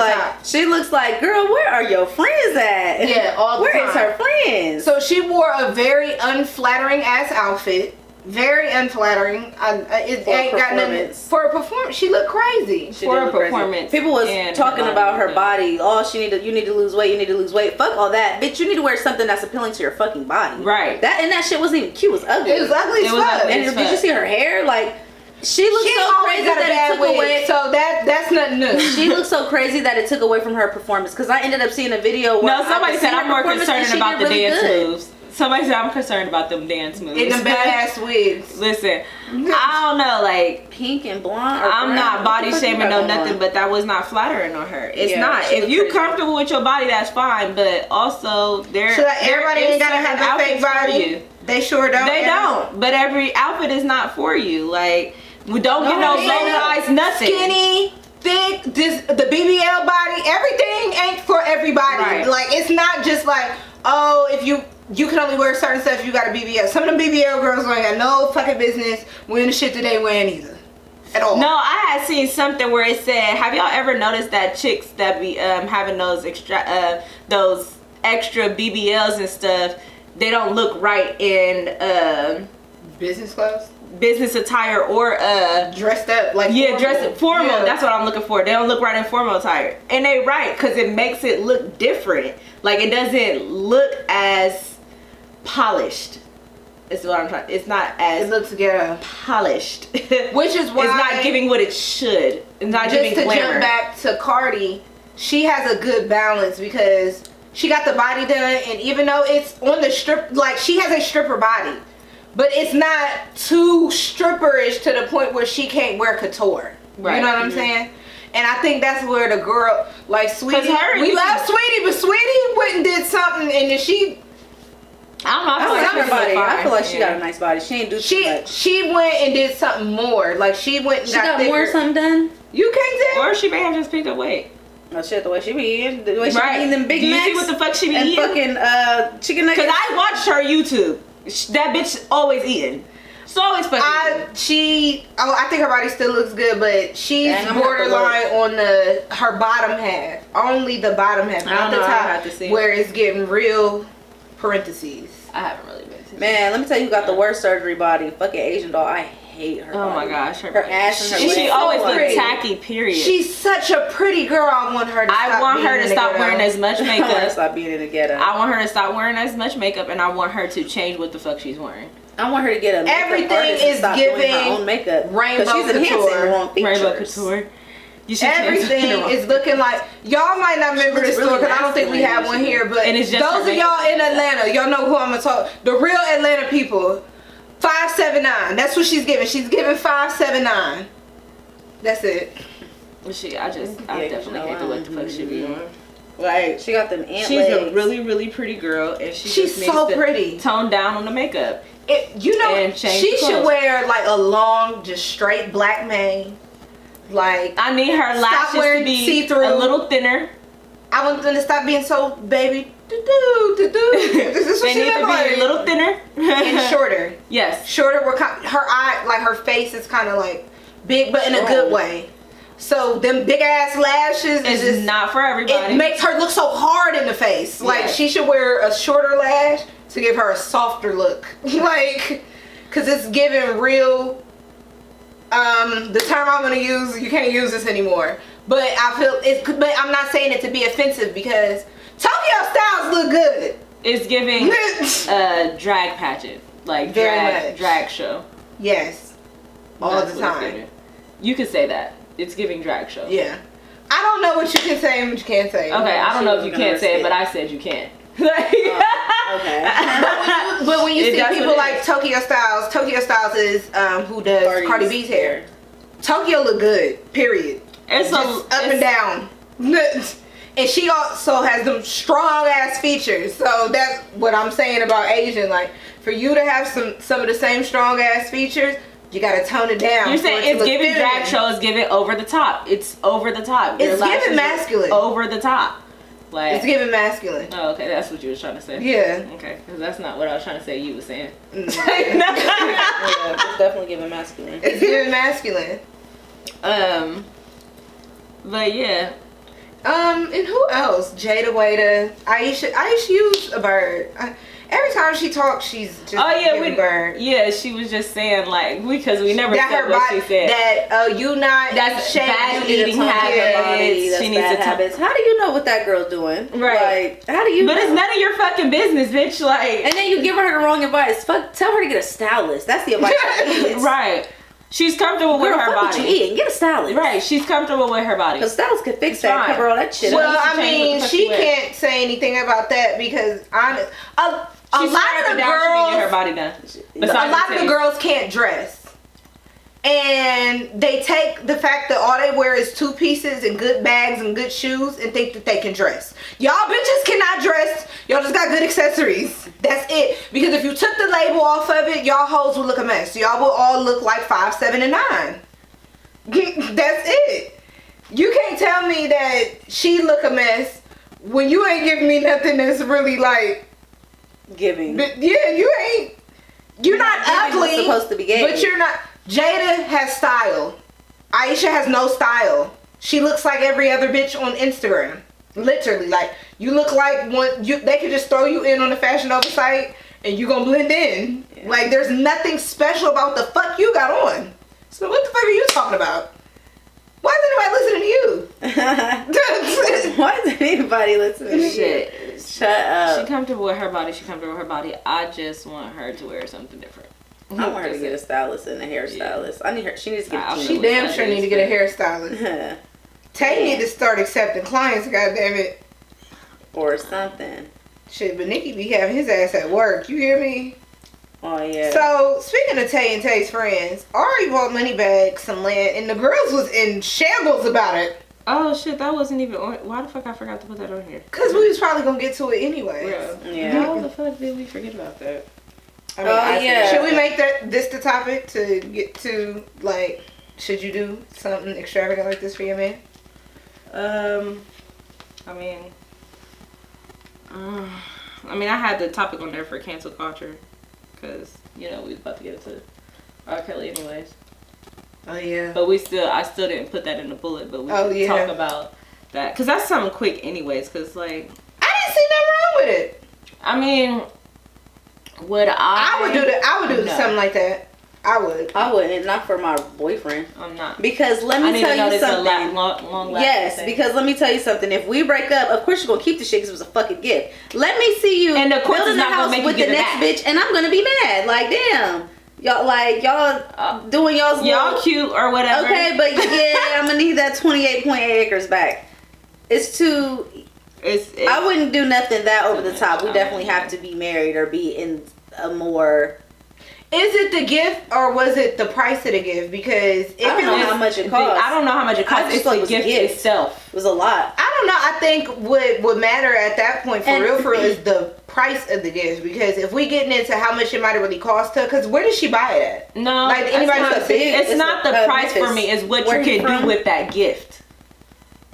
like, girl, where are your friends at? Yeah, all the time. Where is her friends? So she wore a very unflattering ass outfit. Very unflattering. It ain't got nothing for a performance. She looked crazy for a performance. People was talking about her body. Oh, you need to lose weight. You need to lose weight. Fuck all that, bitch. You need to wear something that's appealing to your fucking body. Right. That shit wasn't even cute. It was ugly. It was ugly as fuck. And did you see her hair? Like. She looks so crazy that it took away. So that's nothing new. She looks so crazy that it took away from her performance. Because I ended up seeing a video where somebody said I'm more concerned about the dance moves. Somebody said I'm concerned about them dance moves. In them badass wigs. Listen, I don't know, like pink and blonde. I'm not body shaming no nothing, but that was not flattering on her. It's not. If you comfortable with your body, that's fine. But also, everybody ain't gotta have a fake body. They sure don't. They don't. But every outfit is not for you. Like, we don't get no low rise, nothing. Skinny, thick, the BBL body, everything ain't for everybody. Right. Like, it's not just like, oh, if you can only wear certain stuff, you got a BBL. Some of them BBL girls ain't got no fucking business wearing the shit that they wearing either. At all. No, I had seen something where it said, have y'all ever noticed that chicks that be having those extra BBLs and stuff, they don't look right in business clothes? Business attire or dressed up like dressed formal. Yeah. That's what I'm looking for. They don't look right in formal attire, and they right because it makes it look different. Like, it doesn't look as polished. Is what I'm trying. It's not as it looks polished, which is why it's not giving what it should. It's not giving glamour. Just to jump back to Cardi, she has a good balance because she got the body done, and even though it's on the strip, like, she has a stripper body. But it's not too stripperish to the point where she can't wear couture. Right. You know what I'm saying? And I think that's where the girl, like Sweetie, we love Sweetie, but Sweetie went and did something, and then she, I feel like she got a nice body. She ain't do too much. She went and did something more. Like, she went and got thicker. More something done. You can't tell. Or she may have just picked up weight. Oh shit, the way she be eating, the way she be eating them Big Macs. Do you see what the fuck she be eating? Fucking chicken nuggets. Because I watched her YouTube. That bitch always eating. She's always fucking eating. I think her body still looks good, but she's borderline on her bottom half. Only the bottom half, not the top, where it's getting real parentheses. I haven't really been to Man, let me tell you who got the worst surgery body. Fucking Asian doll. I hate her. Oh body. my gosh, her ass and her legs. She always looks tacky. Period. She's such a pretty girl. I want her to stop wearing as much makeup. I want her to stop being in the ghetto. I want her to stop wearing as much makeup, and I want her to change what the fuck she's wearing. I want her to get a makeup everything artist is and giving doing her own makeup. Rainbow she's couture. Rainbow couture. Everything is looking like, y'all might not remember this store because I don't think we have one here, but those of y'all in Atlanta, y'all know who I'm gonna talk. The real Atlanta people. 579. That's what she's giving. She's giving 579. That's it. I definitely hate the what the fuck she be on. Like, she got them ant she's legs. A really, really pretty girl, and she's so pretty. Tone down on the makeup. She should wear like a long, just straight black mane. Like, I need her lashes to be see-through. A little thinner. I want them to stop being so baby. They need to be a little thinner and shorter. Yes, shorter. Her eye, like her face, is kind of like big, but in a good way. So them big ass lashes is just not for everybody. It makes her look so hard in the face. Like, she should wear a shorter lash to give her a softer look. Like, cause it's giving real. The term I'm gonna use, you can't use this anymore. But I feel but I'm not saying it to be offensive because Tokyo Styles look good. It's giving drag pageant, like drag show. Yes, all the time. You could say that. It's giving drag show. Yeah. I don't know what you can say and what you can't say. Okay, I don't know if you can't say it, but I said you can. Okay. But when you see people like Tokyo Styles is who does Cardi B's hair. Tokyo look good. Period. It's up and down. And she also has them strong ass features. So that's what I'm saying about Asian. Like, for you to have some of the same strong ass features, you gotta tone it down. You're saying it's giving drag show, it's giving over the top. It's over the top. It's giving masculine. Over the top. Like, it's giving masculine. Oh, okay, that's what you were trying to say. Yeah. Okay, because that's not what I was trying to say. You were saying. Yeah, it's definitely giving masculine. It's giving masculine. But yeah. And who else? Jada Waiter. Aisha used a bird. Every time she talks, she's just giving bird. Yeah, she was just saying, like, because we never said what she said. That's bad eating habits. She needs to habits. How do you know what that girl's doing? Right. Like, how do you know? It's none of your fucking business, bitch. Like, and then you give her the wrong advice. Tell her to get a stylist. That's the advice. Right. She's comfortable with her body. What you eating? Get a stylist. Right. She's comfortable with her body. Because stylist could fix that, cover all that shit. Well, I mean, she can't say anything about that because a lot of the girls, get her body done. A lot of the girls can't dress. And they take the fact that all they wear is 2 pieces and good bags and good shoes and think that they can dress. Y'all bitches cannot dress. Y'all just got good accessories. That's it. Because if you took the label off of it, y'all hoes would look a mess. Y'all will all look like 5, 7, and 9. That's it. You can't tell me that she look a mess when you ain't giving me nothing that's really like giving. But yeah, you're not ugly. Supposed to be gay. But you're not. Jada has style. Aisha has no style. She looks like every other bitch on Instagram. Literally, like you look like one. They could just throw you in on the Fashion Nova site and you gonna blend in. Yeah. Like there's nothing special about the fuck you got on. So what the fuck are you talking about? Why is anybody listening to you? Why is anybody listening to you? Shut up. She comfortable with her body. She comfortable with her body. I just want her to wear something different. I want her to get a stylist and a hairstylist. Yeah. I need her. She needs to get. She damn sure need to get a hairstylist. Tay need to start accepting clients. Goddamn it. Or something. Shit, but Nicki be having his ass at work. You hear me? Oh yeah. So speaking of Tay and Tay's friends, Ari bought Moneybag some land, and the girls was in shambles about it. Oh shit, that wasn't even on. Why the fuck I forgot to put that on here? Cause we was probably gonna get to it anyway. Yeah. How the fuck did we forget about that? I mean, yeah. Should we make this the topic to get to, like, should you do something extravagant like this for your man? I mean, I had the topic on there for cancel culture, because we was about to get into R. Kelly anyways. Oh yeah. But I still didn't put that in the bullet, but we can talk about that, because that's something quick anyways, because like I didn't see nothing wrong with it. I mean. I would do something like that. I wouldn't, not for my boyfriend. I'm not. Because let me tell you something. Long yes, because let me tell you something. If we break up, of course you're gonna keep the shit because it was a fucking gift. Let me see you and the building a house with the next bitch, and I'm gonna be mad. Like damn, y'all doing y'all cute or whatever. Okay, but yeah, I'm gonna need that 28.8 acres back. It's too. I wouldn't do nothing that over the top. We definitely have to be married or be in a more. Is it the gift or was it the price of the gift? Because I don't know how much it costs. I don't know how much it costs. It's the gift itself. It was a lot. I don't know. I think what would matter at that point for real is the price of the gift. Because if we getting into how much it might have really cost her, because where did she buy it at? No, like anybody it's not the price for me. It's what you can do with that gift.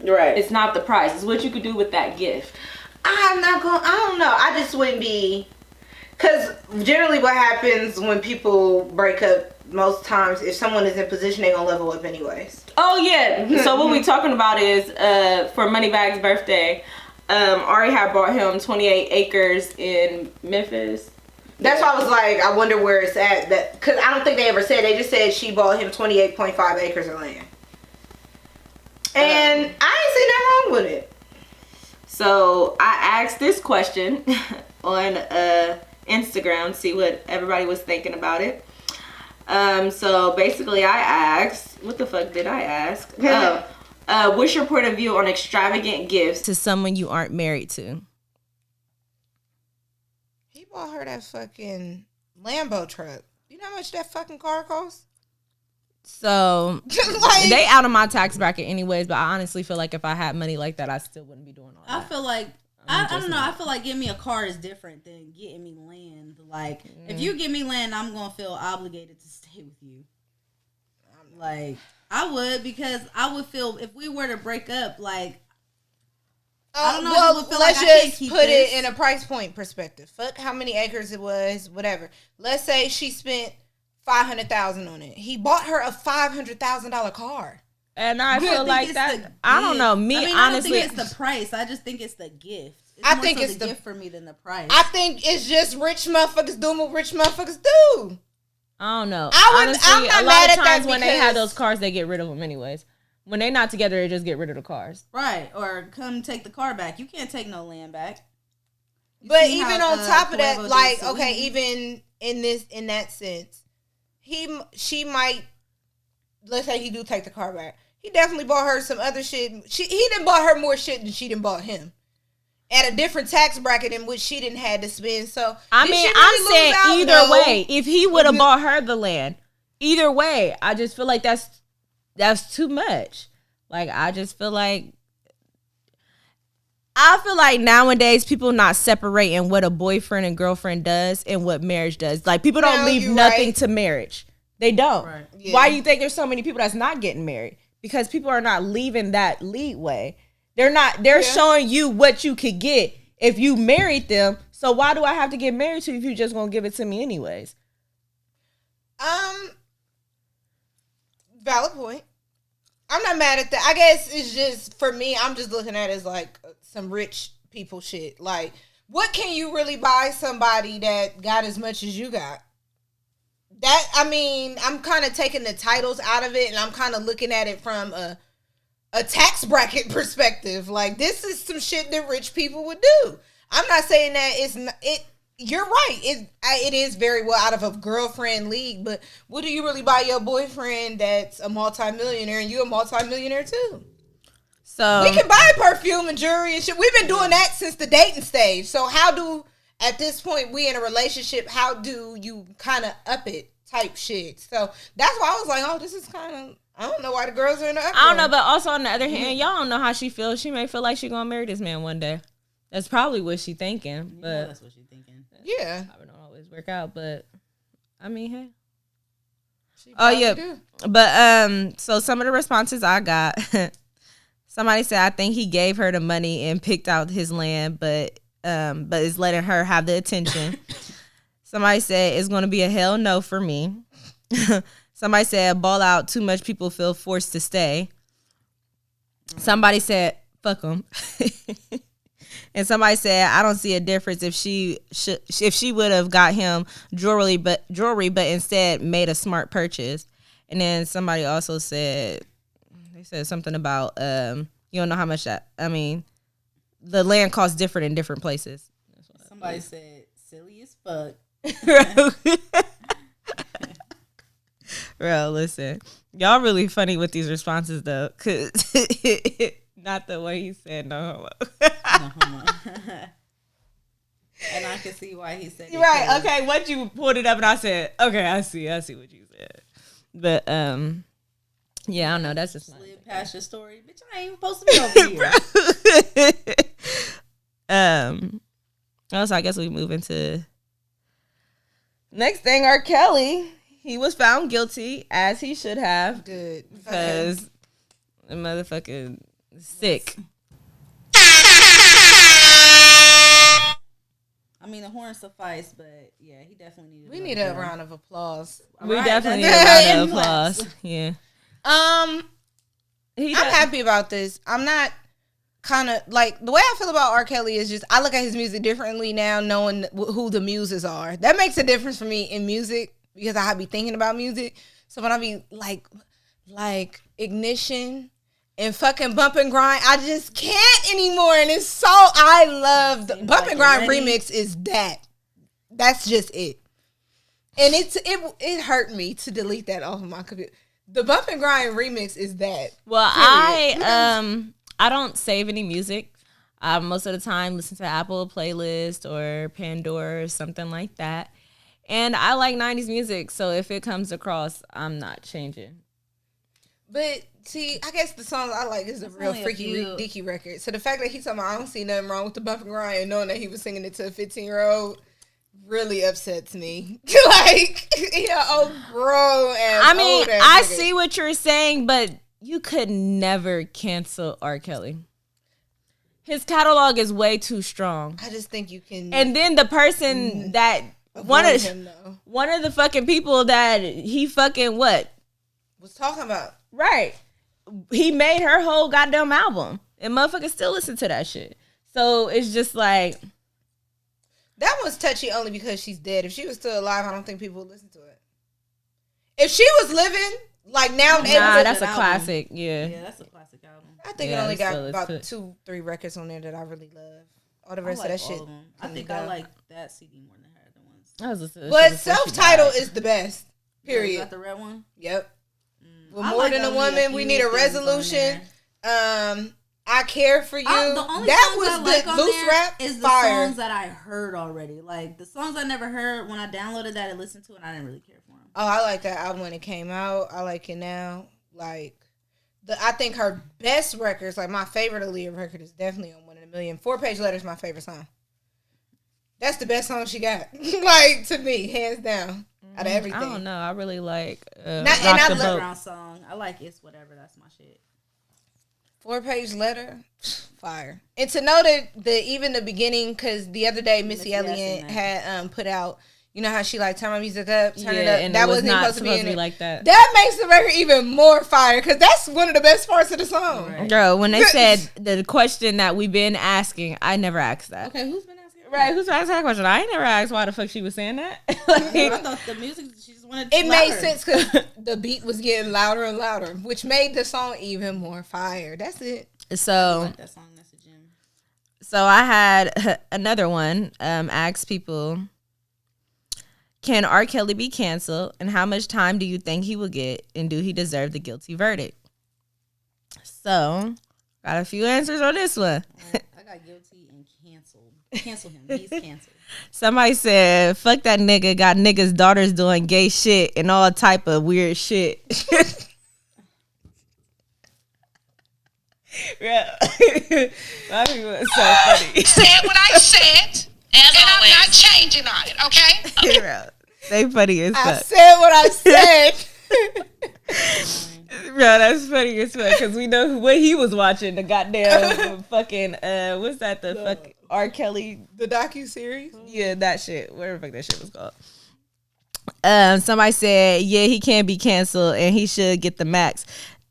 Right. It's not the price. It's what you could do with that gift. I don't know. I just wouldn't be. Because generally what happens when people break up, most times, if someone is in position, they're going to level up anyways. Oh, yeah. So what we talking about is, for Moneybag's birthday, Ari had bought him 28 acres in Memphis. That's why I was like, I wonder where it's at. Because I don't think they ever said. They just said she bought him 28.5 acres of land. And I ain't see nothing wrong with it. So I asked this question on Instagram, see what everybody was thinking about it. So basically I asked, what the fuck did I ask? What's your point of view on extravagant gifts to someone you aren't married to? He bought her that fucking Lambo truck. You know how much that fucking car costs? So they out of my tax bracket anyways, but I honestly feel like if I had money like that, I still wouldn't be doing all that. I feel like I don't know. I feel like getting me a car is different than getting me land. Like if you give me land, I'm gonna feel obligated to stay with you. Like I would, because I would feel if we were to break up, like I don't know. Well, let's just put it in a price point perspective. Fuck how many acres it was, whatever. Let's say she spent $500,000 on it. He bought her a $500,000 car. And I feel like that. I don't know. Honestly, I don't think it's the price. I just think it's the gift. I think it's the gift for me than the price. I think it's just rich motherfuckers doing what rich motherfuckers do. I don't know. Honestly, I'm not mad at that times when they have those cars, they get rid of them anyways. When they're not together, they just get rid of the cars. Right. Or come take the car back. You can't take no land back. But even on top of that, like, okay, even in that sense, she might, let's say he do take the car back. He definitely bought her some other shit. He done bought her more shit than she done bought him. at a different tax bracket in which she didn't have to spend. So I mean, I'm saying either way, if he would have bought her the land, either way, I just feel like that's too much. Like, I feel like nowadays people not separating what a boyfriend and girlfriend does and what marriage does. Like, people don't leave nothing to marriage. They don't. Right. Yeah. Why do you think there's so many people that's not getting married? Because people are not leaving that leeway. They're showing you what you could get if you married them. So why do I have to get married to you if you just gonna give it to me anyways? Valid point. I'm not mad at that. I guess it's just, for me, I'm just looking at it as like some rich people shit. Like, what can you really buy somebody that got as much as you got? That, I mean, I'm kind of taking the titles out of it, and I'm kind of looking at it from a tax bracket perspective. Like, this is some shit that rich people would do. I'm not saying that it's not, you're right. It is very well out of a girlfriend league, but what do you really buy your boyfriend that's a multimillionaire and you a multimillionaire too? So we can buy perfume and jewelry and shit. We've been doing that since the dating stage. So at this point, we in a relationship, how do you kind of up it type shit? So that's why I was like, oh, this is kind of, I don't know why the girls are in the up. I don't know, but also on the other hand, y'all don't know how she feels. She may feel like she gonna marry this man one day. That's probably what she thinking. But that's what she thinking. Yeah. Probably don't always work out, but I mean, hey. Oh yeah. Do. But so some of the responses I got, somebody said, I think he gave her the money and picked out his land, but is letting her have the attention. Somebody said it's gonna be a hell no for me. Somebody said ball out too much, people feel forced to stay. Somebody said fuck him. And somebody said, I don't see a difference if she would have got him jewelry, but instead made a smart purchase. And then somebody also said, they said something about you don't know how much that. I mean, the land costs different in different places. Somebody said silly as fuck. Bro, listen, y'all really funny with these responses though, cause not the way he said no homo. No homo. And I can see why he said it. Right, okay, once you pulled it up and I said, okay, I see what you said. But yeah, I don't know, that's just slid past your story. Bitch, I ain't even supposed to be over here. Also, I guess we move into next thing. R. Kelly, he was found guilty, as he should have. Good. Because the motherfucking sick. I mean, the horn suffice, but yeah, he definitely needed. We need a round of applause. We definitely need a round of applause. Yeah. I'm happy about this. I'm not kind of like, the way I feel about R. Kelly is just, I look at his music differently now, knowing who the muses are. That makes a difference for me in music because I be thinking about music. So when I be like Ignition and fucking Bump and Grind, I just can't anymore. And it's so, I love the Bump and Grind remix is that. That's just it. And it hurt me to delete that off of my computer. The Bump and Grind remix is that. Well, I don't save any music. Most of the time listen to Apple playlist or Pandora or something like that. And I like 90s music, so if it comes across, I'm not changing. But see, I guess the song I like is a real Freaky Deaky record. So the fact that he's talking about I don't see nothing wrong with the Bump and Grind and knowing that he was singing it to a 15-year-old really upsets me. Like, old grown ass. I mean, I see what you're saying, but you could never cancel R. Kelly. His catalog is way too strong. I just think you can. And then the person that one of the fucking people that he fucking was talking about. Right. He made her whole goddamn album. And motherfuckers still listen to that shit. So it's just like, that one's touchy only because she's dead. If she was still alive, I don't think people would listen to it. If she was living, like now, that's a classic. Yeah, that's a classic album. I think it only got about 2-3 records on there that I really love. All the rest of that shit. I think I like that CD more than her other ones. But self-titled is the best. Period. You got the red one? Yep. We're more than a woman. We need a resolution. I I Care For You. The only that songs was I like the on loose there rap is the fire. songs that I heard already. Like the songs I never heard when I downloaded that and listened to it, I didn't really care for them. Oh, I like that album when it came out. I like it now. Like I think her best records, like my favorite Aaliyah record is definitely on 1 in a Million. 4-Page Letter is my favorite song. That's the best song she got. Like to me, hands down. Out of everything. I don't know. I really like I background song. I like It's Whatever. That's my shit. 4-Page Letter, fire. And to know that even the beginning, because the other day Missy Elliott had put out, you know how she like turn my music up, turn it up. And that it was wasn't not supposed to be in it. like that. That makes the record even more fire because that's one of the best parts of the song. Right. Girl, when they said the question that we've been asking, I never asked that. Okay, who's been asking? Right, who's asking that question? I ain't never asked why the fuck she was saying that. I thought the music, she just wanted it made sense because the beat was getting louder and louder, which made the song even more fire. That's it. So I like that song. That's a gem. So I had another one. Ask people, can R. Kelly be canceled, and how much time do you think he will get, and do he deserve the guilty verdict? So got a few answers on this one. I got guilty and canceled. Cancel him. He's canceled. Somebody said, fuck that nigga, got niggas' daughters doing gay shit and all type of weird shit. Yeah. My people are so funny. Said what I said, and always. I'm not changing on it, okay? They funny as fuck. I said what I said. Bro, that's funny as fuck because we know what he was watching. The goddamn fucking what's that? The fuck R. Kelly, the docu-series. Yeah, that shit. Whatever the fuck that shit was called. Somebody said, yeah, he can be canceled and he should get the max.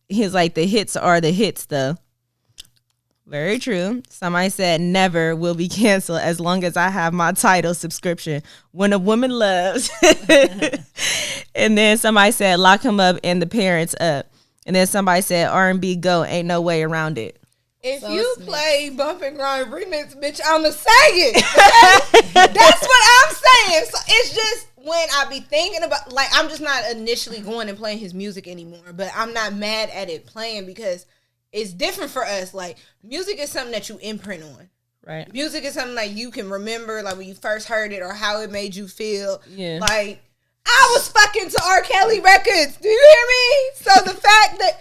He was like, the hits are the hits though. Very true. Somebody said never will be canceled as long as I have my Tidal subscription. When a woman loves. And then somebody said lock him up and the parents up. And then somebody said R&B go, ain't no way around it. If so you play Bump and Grind remix, bitch, I'ma say it. Okay? That's what I'm saying. So it's just when I be thinking about, like, I'm just not initially going and playing his music anymore, but I'm not mad at it playing because it's different for us. Like, music is something that you imprint on. Right. Music is something like you can remember, like when you first heard it or how it made you feel. Yeah. Like, I was fucking to R. Kelly records. Do you hear me? So the fact that,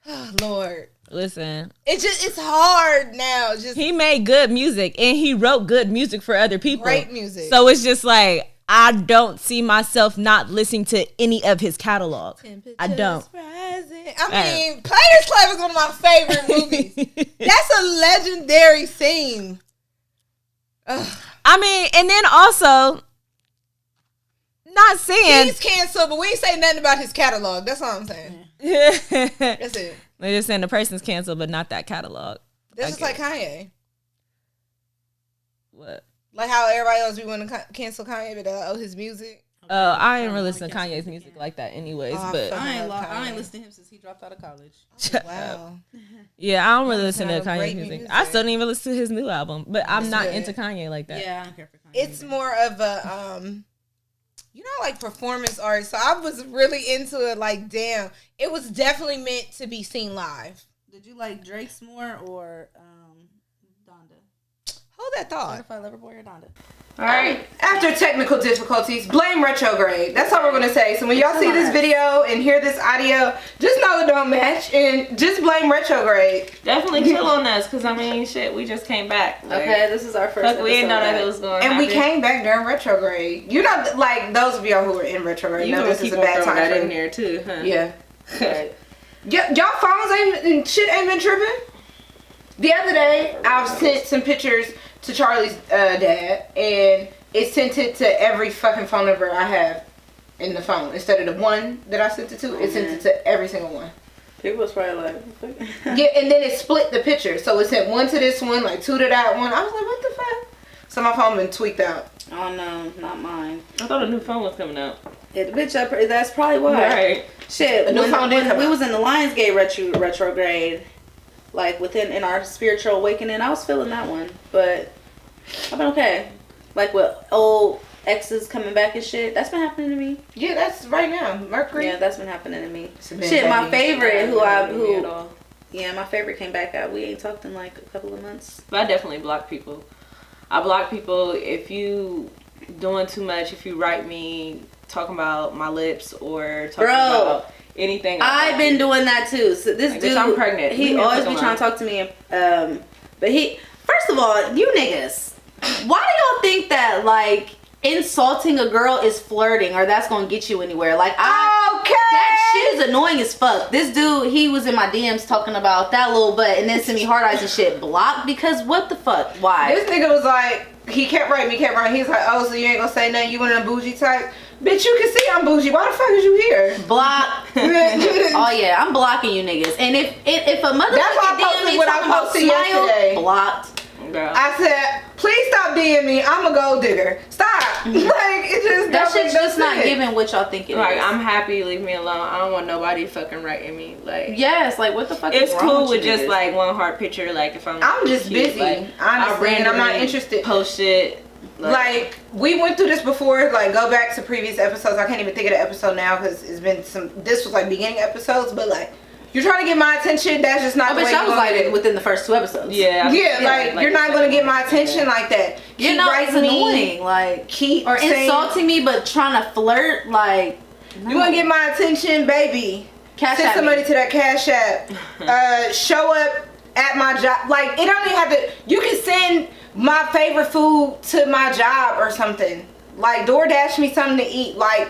oh Lord. Listen. It's hard now. Just he made good music and he wrote good music for other people. Great music. So it's just like, I don't see myself not listening to any of his catalog. I don't. I mean, Players Club is one of my favorite movies. That's a legendary scene. Ugh. I mean, and then also, not saying he's canceled, but we ain't say nothing about his catalog. That's all I'm saying. That's it. They're just saying the person's canceled, but not that catalog. That's just like Kanye. What? Like how everybody else be wanting to cancel Kanye, but they owe his music. Oh, I ain't really listen to Kanye's music like that anyways, but I ain't listened to him since he dropped out of college. Oh, wow. Yeah, I don't really listen to Kanye's music. I still didn't even listen to his new album, but I'm not into Kanye like that. Yeah, I don't care for Kanye. It's more of a, you know, like performance art. So I was really into it. Like, damn, it was definitely meant to be seen live. Did you like Drake's more or Donda? Hold that thought. Certified Lover Boy or Donda? All right. After technical difficulties, blame retrograde. That's all we're going to say. So when y'all see this video and hear this audio, just know it don't match and just blame retrograde. Definitely chill on us because, I mean, shit, we just came back. Like, okay, this is our first episode. We didn't know that it was going to happen. And we came back during retrograde. You know, like, those of y'all who were in retrograde know this is a bad time. That in here too, huh? Yeah. Right. Y'all phones ain't been tripping? The other day, I've sent some pictures to Charlie's dad, and it sent it to every fucking phone number I have in the phone. Instead of the one that I sent it to, it sent it to every single one. People was probably like, yeah, and then it split the picture. So it sent one to this one, like 2 to that one. I was like, what the fuck? So my phone been tweaked out. Oh no, not mine. I thought a new phone was coming out. Bitch, that's probably why. Right. Shit, when we was in the Lionsgate retrograde, like in our spiritual awakening, I was feeling that one, but I've been okay. Like with old exes coming back and shit, that's been happening to me. Yeah, that's right now. Mercury. Yeah, that's been happening to me. Shit, my favorite Yeah, my favorite came back out. We ain't talked in like a couple of months. But I definitely block people. I block people if you doing too much. If you write me talking about my lips or talking about anything. I've been doing that too. So this dude, I'm pregnant. He always be trying to talk to me. But first of all, you niggas, why do y'all think that like insulting a girl is flirting or that's gonna get you anywhere? Like that shit is annoying as fuck. This dude, he was in my DMs talking about that little butt and then send me hard eyes and shit. Blocked because what the fuck? Why? This nigga was like, he kept writing me. He's like, oh, so you ain't gonna say nothing? You one of them bougie type? Bitch, you can see I'm bougie. Why the fuck is you here? Block. Oh yeah, I'm blocking you niggas. And if a motherfucker that's why I posted what I posted yesterday. Blocked. Girl. I said, please stop DMing me. I'm a gold digger. Stop. Like, it just that shit's just not giving what y'all think it like, is. I'm happy. Leave me alone. I don't want nobody fucking writing me. Like, yes, like what the fuck? It's is wrong cool with you just niggas? like one heart picture. Like if I'm just cute, busy. Like, Honestly, and I'm not interested. Post shit. Like we went through this before. Like go back to previous episodes. I can't even think of the episode now because it's been some. This was like beginning episodes, but like. You're trying to get my attention. That's just not the way I was like it within the first 2 episodes. Yeah, like you're not gonna get my attention like that. You're not annoying. Like keep or insulting me, but trying to flirt. Like you wanna get my attention, baby? Send some money to that Cash App. Show up at my job. Like it don't even have to. You can send my favorite food to my job or something. Like DoorDash me something to eat. Like.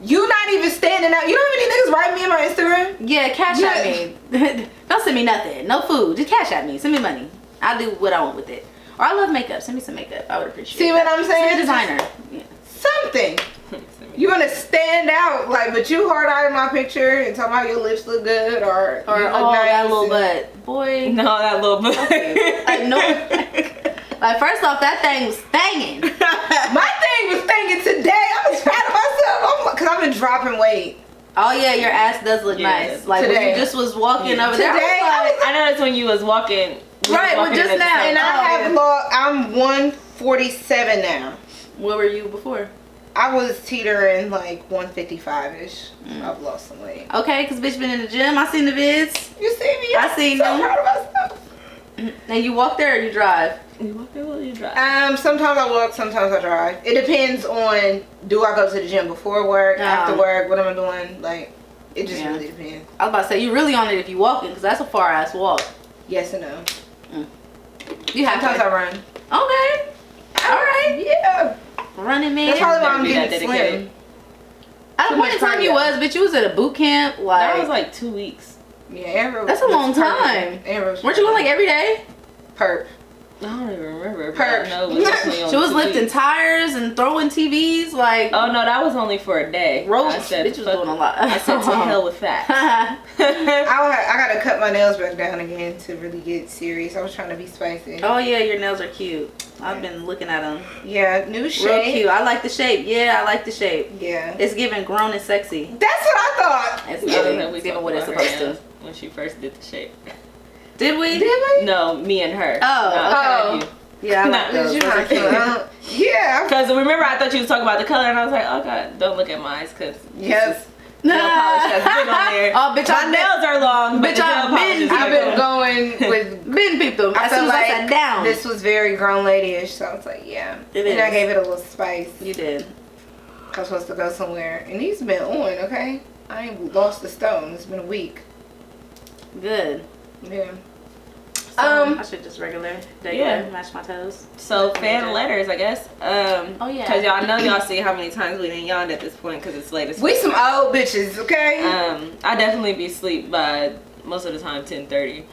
You not even standing out. You know how many niggas write me in my Instagram? Yeah, cash at me. Don't send me nothing. No food. Just cash at me. Send me money. I'll do what I want with it. Or I love makeup. Send me some makeup. I would appreciate it. See what I'm saying? Designer. Yeah. Something. You want to stand out, like, but you hard eyeing my picture and talking about your lips look good or oh, nice that little butt. Boy. No, that little butt. I know. Like, first off, that thing was thangin'. My thing was thangin' today. I was proud of myself. Because I've been dropping weight. Oh, yeah, your ass does look nice. Like, today. When you just was walking over there. Today, I noticed when you was walking. Right, well, just now. And I'm 147 now. What were you before? I was teetering like 155-ish. I've lost some weight. Okay, because bitch been in the gym. I seen the vids. You see me? I seen them. I'm proud of myself. And you walk there or you drive? You walk there or you drive? Sometimes I walk, sometimes I drive. It depends on, do I go to the gym before work, after work, what am I doing? Like, it just really depends. I was about to say, you really on it if you walking, because that's a far ass walk. Yes and no. You have sometimes I run. Okay. Alright. Yeah. Running man. That's probably why I'm getting slim. At what point in time you was, bitch, you was at a boot camp. Like, that was like 2 weeks. Yeah, that's a long time. Weren't you going like every day? Perp. I don't even remember. Perp. She was lifting tires and throwing TVs. Like, oh no, that was only for a day. I said, bitch was doing a lot. I said to hell with that. I gotta cut my nails back down again to really get serious. I was trying to be spicy. Oh yeah, your nails are cute. I've been looking at them. Yeah, new shape. Real cute. I like the shape. Yeah, I like the shape. Yeah. It's giving grown and sexy. That's what I thought. It's giving what it's supposed to. When she first did the shape. Did we? No, me and her. Oh, okay. Yeah, I like those. Yeah. Because remember, I thought you was talking about the color, and I was like, oh god, don't look at mine, because yes. Nail polish has been on there. Oh, bitch, my nails are long. Bitch, I've been going with been peeped them. I felt like I sat down. This was very grown lady-ish, so I was like, yeah. And I gave it a little spice. You did. I was supposed to go somewhere, and these been on, okay? I ain't lost a stone. It's been a week. Good. Yeah. I should just regular match my toes. So fan letters, I guess. Oh yeah. Because y'all know y'all see how many times we done yawned at this point because it's late as we some old bitches, okay? I definitely be asleep by most of the time 10:30.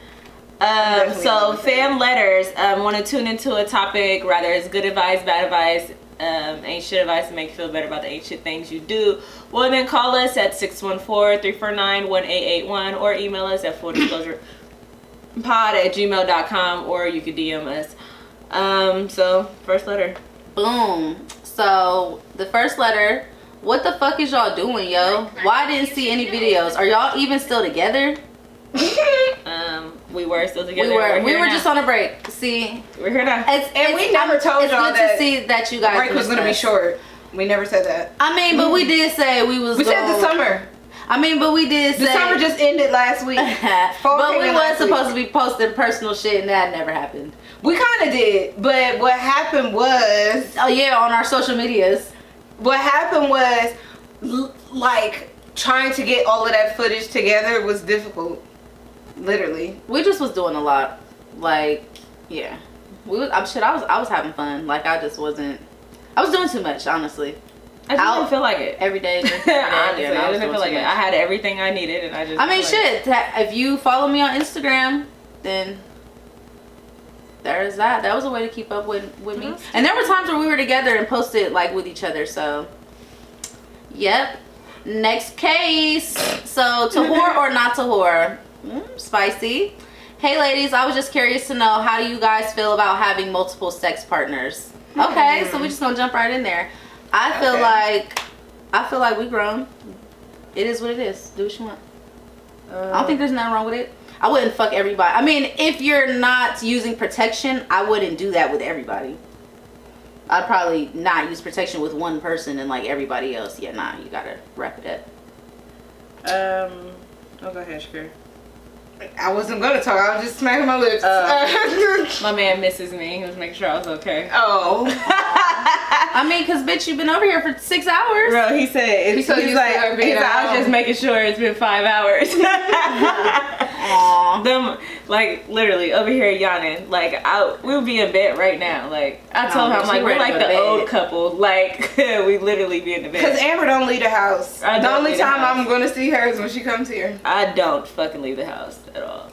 So fan letters. Want to tune into a topic, rather it's good advice, bad advice, ain't shit advice to make you feel better about the ain't shit things you do. Well, then call us at 614-349-1881 or email us at fullDisclosurePod@gmail.com, or you could DM us. So first letter. Boom. So the first letter. What the fuck is y'all doing, yo? Why I didn't see any videos? Are y'all even still together? We were still together. We were just on a break. See, we're here now. We never told y'all that. It's good to see that you guys. The break was gonna be short. We never said that. I mean, but we did say we was. We said the summer. I mean, but we did say... The summer just ended last week. But we was supposed to be posting personal shit, and that never happened. We kind of did, but what happened was... Oh, yeah, on our social medias. What happened was, like, trying to get all of that footage together was difficult. Literally. We just was doing a lot. Like, yeah. I was having fun. Like, I just wasn't... I was doing too much, honestly. I just didn't feel like it. Every day. Honestly, I didn't feel like it. I had everything I needed, and I just... I mean, shit. If you follow me on Instagram, then... There's that. That was a way to keep up with me. And there were times where we were together and posted, like, with each other, so... Yep. Next case. So, tahor or not tahor? Spicy. Hey, ladies, I was just curious to know, how do you guys feel about having multiple sex partners? Okay, so we're just gonna jump right in there. I feel like we grown. It is what it is. Do what you want. I don't think there's nothing wrong with it. I wouldn't fuck everybody. I mean, if you're not using protection, I wouldn't do that with everybody. I'd probably not use protection with one person and like everybody else. Yeah, nah, you gotta wrap it up. Oh, go ahead, Shakur. I wasn't gonna talk. I was just smacking my lips. My man misses me. He was making sure I was okay. Oh. I mean, cause bitch, you've been over here for 6 hours. Bro, he said he's like, I was just making sure it's been 5 hours. Them, like, literally over here yawning. Like, we would be in bed right now. Like, I told him, like, we're like the old couple. Like, we literally be in the bed. Cause Amber don't leave the house. The only time I'm gonna see her is when she comes here. I don't fucking leave the house at all,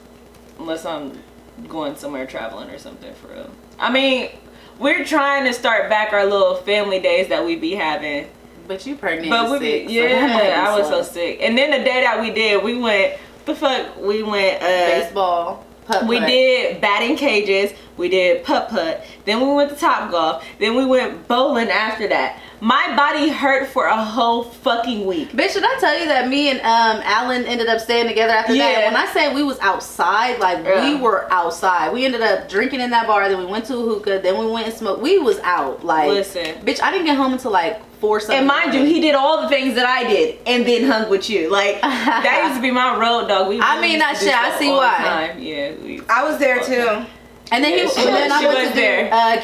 unless I'm going somewhere traveling or something, for real. I mean, we're trying to start back our little family days that we be having. But you pregnant? But we sick, yeah, I was so sick. And then the day that we did, we went. The fuck, we went baseball. Putt-putt. We did batting cages. We did putt-putt. Then we went to Topgolf. Then we went bowling after that. My body hurt for a whole fucking week. Bitch, should I tell you that me and Alan ended up staying together after that? And when I say we was outside, like we were outside. We ended up drinking in that bar. Then we went to a hookah. Then we went and smoked. We was out. Like, listen, bitch, I didn't get home until like 4 something. And mind you, he did all the things that I did and then hung with you. Like, that used to be my road dog. I mean, that shit. I see why. Yeah, I was there too. And then I went to do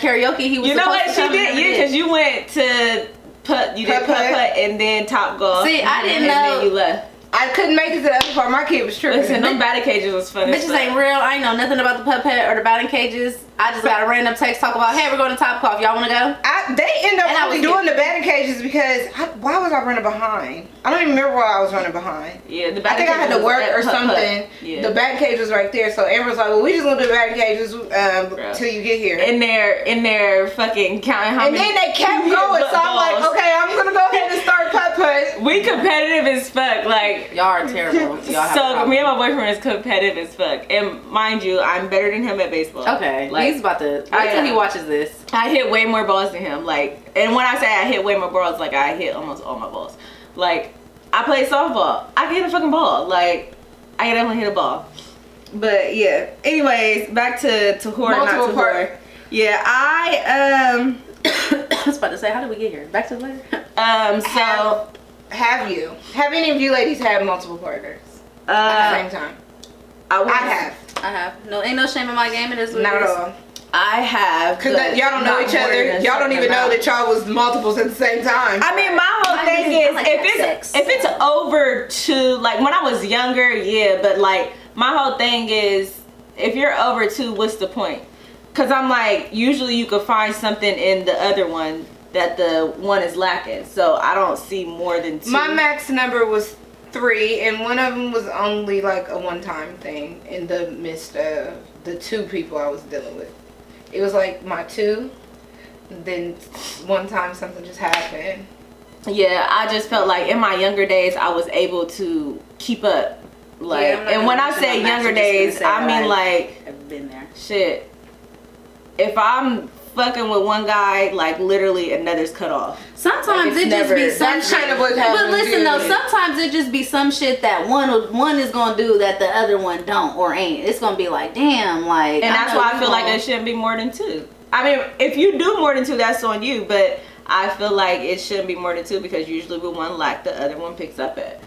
karaoke. He was. You know what she did? Yeah, because you went to putt. You did putt and then Topgolf. See, I didn't know. And then you left. I couldn't make it to the other part. My kid was tripping. Listen, them batting cages was funny. Bitches ain't real. I ain't know nothing about the putt or the batting cages. I just got a random text talk about, hey, we're going to Topgolf. Y'all want to go? They end up only doing the batting cages because why was I running behind? I don't even remember why I was running behind. Yeah, the I think I had to work or something. Yeah. The batting cage was right there, so Amber was like, well, we just gonna do the batting cages till you get here. In there fucking counting how many. And then they kept going, so I'm like, okay, I'm gonna go ahead and start putt-putt. We competitive as fuck, like. Y'all are terrible. So me and my boyfriend is competitive as fuck, and mind you, I'm better than him at baseball. Okay, like, he's about to wait till he watches this. I hit way more balls than him, like, and when I say I hit way more balls, like I hit almost all my balls. Like, I play softball, I can hit a fucking ball. Like, I can definitely hit a ball. But yeah. Anyways, back to horror, not to horror. Yeah, I was about to say, how did we get here? Back to the letter. So. Have any of you ladies had multiple partners at the same time? I have. No, ain't no shame in my game. It is what not it is. at all. I have. Because y'all don't know each other. Y'all don't even know that y'all was multiples at the same time. I mean, my whole thing is, if it's over to, like, when I was younger, yeah, but like, my whole thing is, if you're over 2, what's the point? Because I'm like, usually you could find something in the other one that the one is lacking, so I don't see more than 2. My max number was 3, and one of them was only like a one-time thing in the midst of the 2 people I was dealing with. It was like my 2, then one time something just happened. Yeah, I just felt like in my younger days I was able to keep up. Like, and when I say younger days, I mean like, I've been there. Shit. If I'm fucking with one guy, like literally another's cut off. Sometimes it just be some shit. But listen though, sometimes it just be some shit that one is gonna do that the other one don't or ain't. It's gonna be like, damn, like. And that's why I feel like it shouldn't be more than 2. I mean, if you do more than 2, that's on you. But I feel like it shouldn't be more than 2 because usually with one lack, the other one picks up it.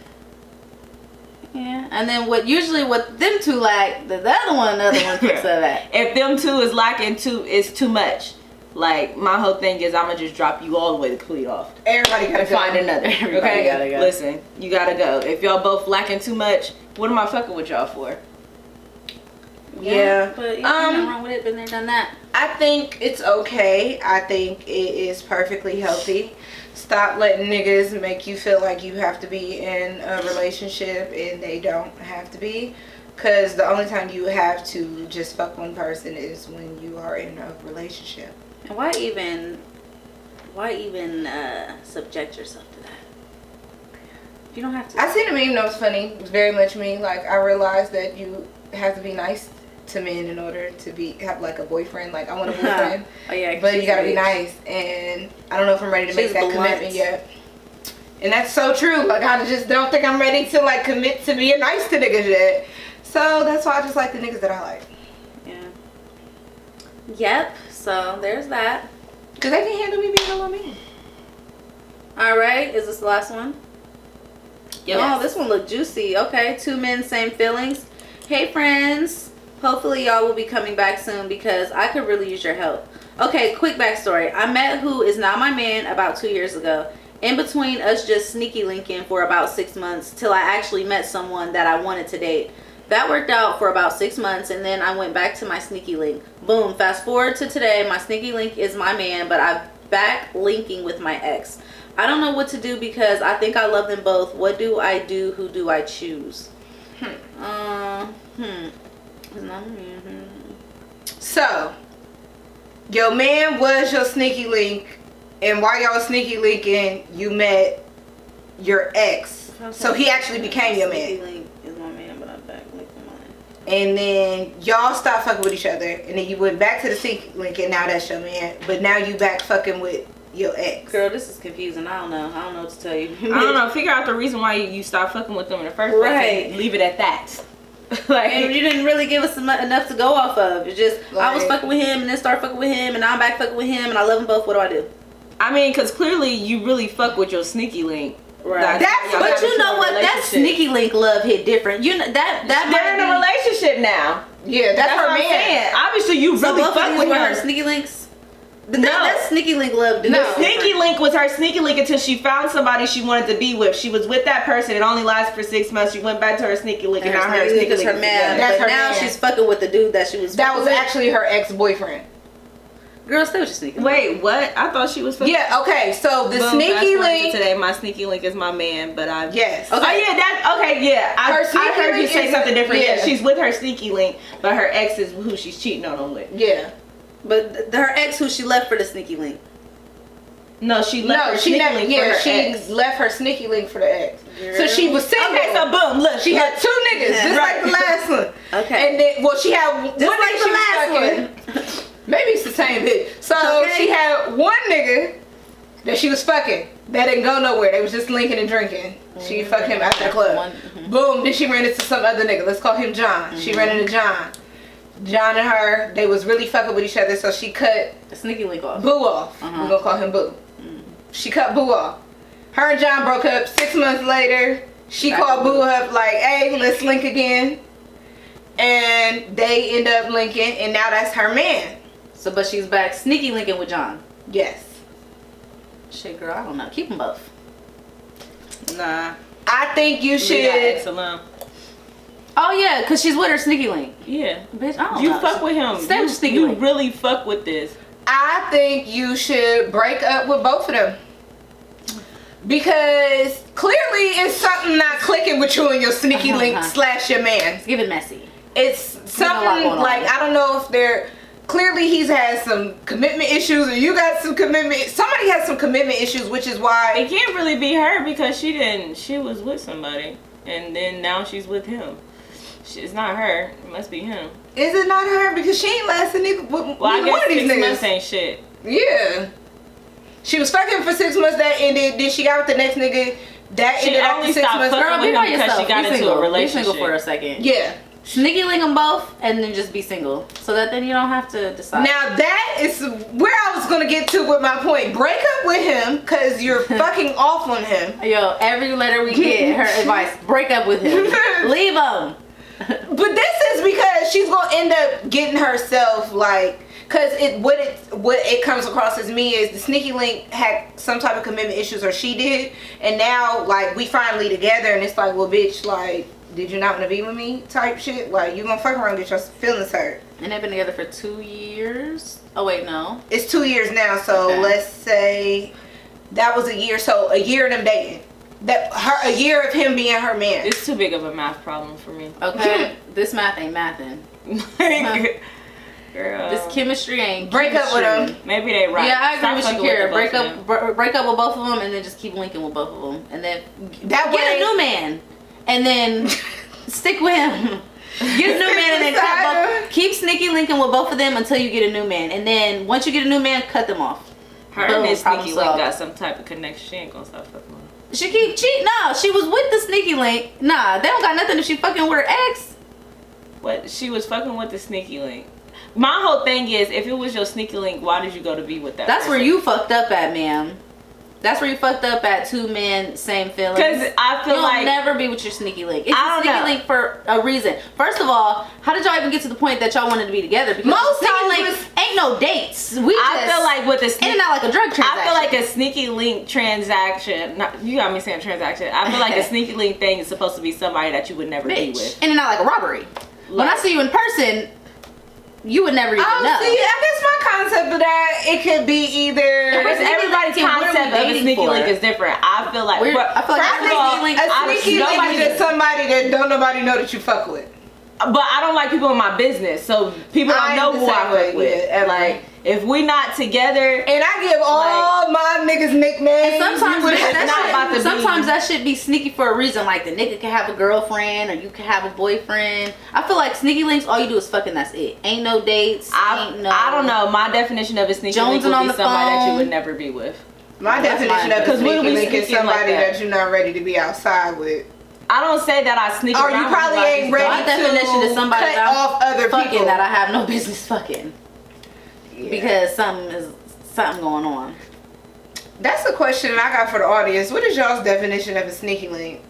Yeah, and then what them two lack, the other one picks up that. If them two is lacking too much. Like, my whole thing is I'm gonna just drop you all the way to complete off. Everybody gotta find another. Everybody gotta go. Listen, you gotta go. If y'all both lacking too much, what am I fucking with y'all for? Yeah. But nothing wrong with it, been there, done that. I think it's okay. I think it is perfectly healthy. Stop letting niggas make you feel like you have to be in a relationship and they don't have to be. Because the only time you have to just fuck one person is when you are in a relationship. And why even subject yourself to that? You don't have to. I seen a meme that was funny. It was very much me. Like, I realized that you have to be nice to men in order to have like a boyfriend. Like, I want a boyfriend. Oh yeah, but you gotta be nice. And I don't know if I'm ready to make that commitment yet. And that's so true. Like, I just don't think I'm ready to like commit to being nice to niggas yet. So that's why I just like the niggas that I like. Yeah. Yep. So there's that. Cause they can handle me being a little mean. All right. Is this the last one? Yes. Oh, this one looked juicy. Okay. 2 men, same feelings. Hey friends. Hopefully y'all will be coming back soon because I could really use your help. Okay. Quick backstory. I met who is now my man about 2 years ago. In between us just sneaky linking for about 6 months till I actually met someone that I wanted to date. That worked out for about 6 months and then I went back to my sneaky link. Boom, fast forward to today, my sneaky link is my man, but I'm back linking with my ex. I don't know what to do because I think I love them both. What do I do? Who do I choose? So, your man was your sneaky link, and while y'all was sneaky linking, you met your ex. So he actually became your man. Sneaky link is my man, but I'm back linking mine. And then y'all stopped fucking with each other, and then you went back to the sneaky link, and now that's your man. But now you back fucking with your ex. Girl, this is confusing. I don't know what to tell you. I don't know. Figure out the reason why you stopped fucking with them in the first place. Right. And leave it at that. Like, and you didn't really give us enough to go off of. It's just like, I was fucking with him and then started fucking with him and now I'm back fucking with him and I love them both. What do I do? I mean, because clearly you really fuck with your sneaky link. Right. But you know what? That sneaky link love hit different. You know that they're in a relationship now. Yeah, that's her man. Obviously, you really fuck with her. Sneaky links. No, that sneaky link love. The sneaky link was her sneaky link until she found somebody she wanted to be with. She was with that person. It only lasted for 6 months. She went back to her sneaky link, and now her sneaky link is her man. That's but her now man. She's fucking with the dude that she was. That was actually her ex-boyfriend. Girl, stay with your sneaky link. Wait, what? I thought she was fucking. Yeah. Okay. So the sneaky link today. My sneaky link is my man, but I. Yes. Okay. Oh yeah, that. Okay, yeah. I heard you say something different. Yeah, she's with her sneaky link, but her ex is who she's cheating on him with. Yeah. But her ex, who she left for the sneaky link. No, she left her sneaky link for her ex. Left her sneaky link for the ex. Girl. So she was single. Okay, so boom, look. She had 2 niggas, just like the last one. Okay. And then, well, she had just one like nigga the last one. Maybe it's the same bitch. So she had one nigga that she was fucking. That didn't go nowhere. They was just linking and drinking. She fucked him after the club. Boom, then she ran into some other nigga. Let's call him John. She ran into John. John and her, they was really fucking with each other, so she cut the sneaky link off. Boo off. We're gonna call him Boo. She cut Boo off. Her and John broke up. 6 months later, she called Boo up like, hey, let's link again. And they end up linking, and now that's her man. So, but she's back sneaky linking with John. Yes. Shit, girl, I don't know. Keep them both. Nah. I think you should. Oh yeah, because she's with her sneaky link. Yeah. Bitch, I don't know. You fuck with him. Stay with sneaky you link. really fuck with this. I think you should break up with both of them. Because clearly it's something not clicking with you and your sneaky link / your man. It's giving messy. It's something like, I don't know if they're, clearly he's had some commitment issues or you got some commitment, somebody has some commitment issues, which is why. It can't really be her because she was with somebody and then now she's with him. It's not her. It must be him. Is it not her? Because she ain't lasting with I guess one of these 6 niggas. months ain't shit. Yeah. She was fucking for 6 months, that ended. Then she got with the next nigga. That She ended only after 6 stopped months. fucking with him because she got into a relationship. Be single for a second. Yeah. Sneaky link them both and then just be single. So that then you don't have to decide. Now that is where I was gonna get to with my point. Break up with him because you're fucking off on him. Yo, every letter we get, her advice, break up with him. Leave him. But this is because she's gonna end up getting herself like, cause what it comes across as me is the sneaky link had some type of commitment issues, or she did, and now like we finally together, and it's like, well, bitch, like, did you not want to be with me type shit? Like, you gonna fuck around and get your feelings hurt. And they've been together for 2 years. Oh wait, no, it's 2 years now. So let's say that was a year. So a year of them dating. A year of him being her man. It's too big of a math problem for me. Okay, this math ain't mathing. Girl. This chemistry ain't. Break up with them. Maybe they right. Yeah, I agree with you, Kara. Break up with both of them, and then just keep linking with both of them, and then get a new man, and then stick with him. Get a new man, and then keep sneaky linking with both of them until you get a new man, and then once you get a new man, cut them off. Her and this sneaky link got some type of connection. She ain't gonna stop fucking with him. She keep cheating. No, she was with the sneaky link. Nah, they don't got nothing if she fucking with her ex. What? She was fucking with the sneaky link. My whole thing is, if it was your sneaky link, why did you go to be with that That's person? Where you fucked up at, ma'am. That's where you fucked up at. 2 men, same feelings. Because I feel you'll like never be with your sneaky link. It's a sneaky link for a reason. First of all, how did y'all even get to the point that y'all wanted to be together? Because most sneaky link ain't no dates. I feel like with a in and out like a drug transaction. I feel like a sneaky link transaction. You got me saying transaction. I feel like a sneaky link thing is supposed to be somebody that you would never be with. In and out like a robbery. When I see you in person, you would never even know. See, I guess my concept of that, it could be either. Everybody's concept of a sneaky link is different. I feel like a sneaky link is just somebody that don't nobody know that you fuck with. But I don't like people in my business, so people don't know who I fuck with. Yeah, like, if we not together, and I give all my niggas nicknames. And sometimes that should be sneaky for a reason. Like the nigga can have a girlfriend, or you can have a boyfriend. I feel like sneaky links, all you do is fucking. That's it. Ain't no dates. I don't know. My definition of a sneaky link would be somebody that you would never be with. My definition of a sneaky link is somebody that you're not ready to be outside with. I don't say that I sneak around. Or you probably ain't ready my definition is somebody cut that off other fucking people that I have no business fucking. Yeah. Because something going on. That's a question that I got for the audience. What is y'all's definition of a sneaky link?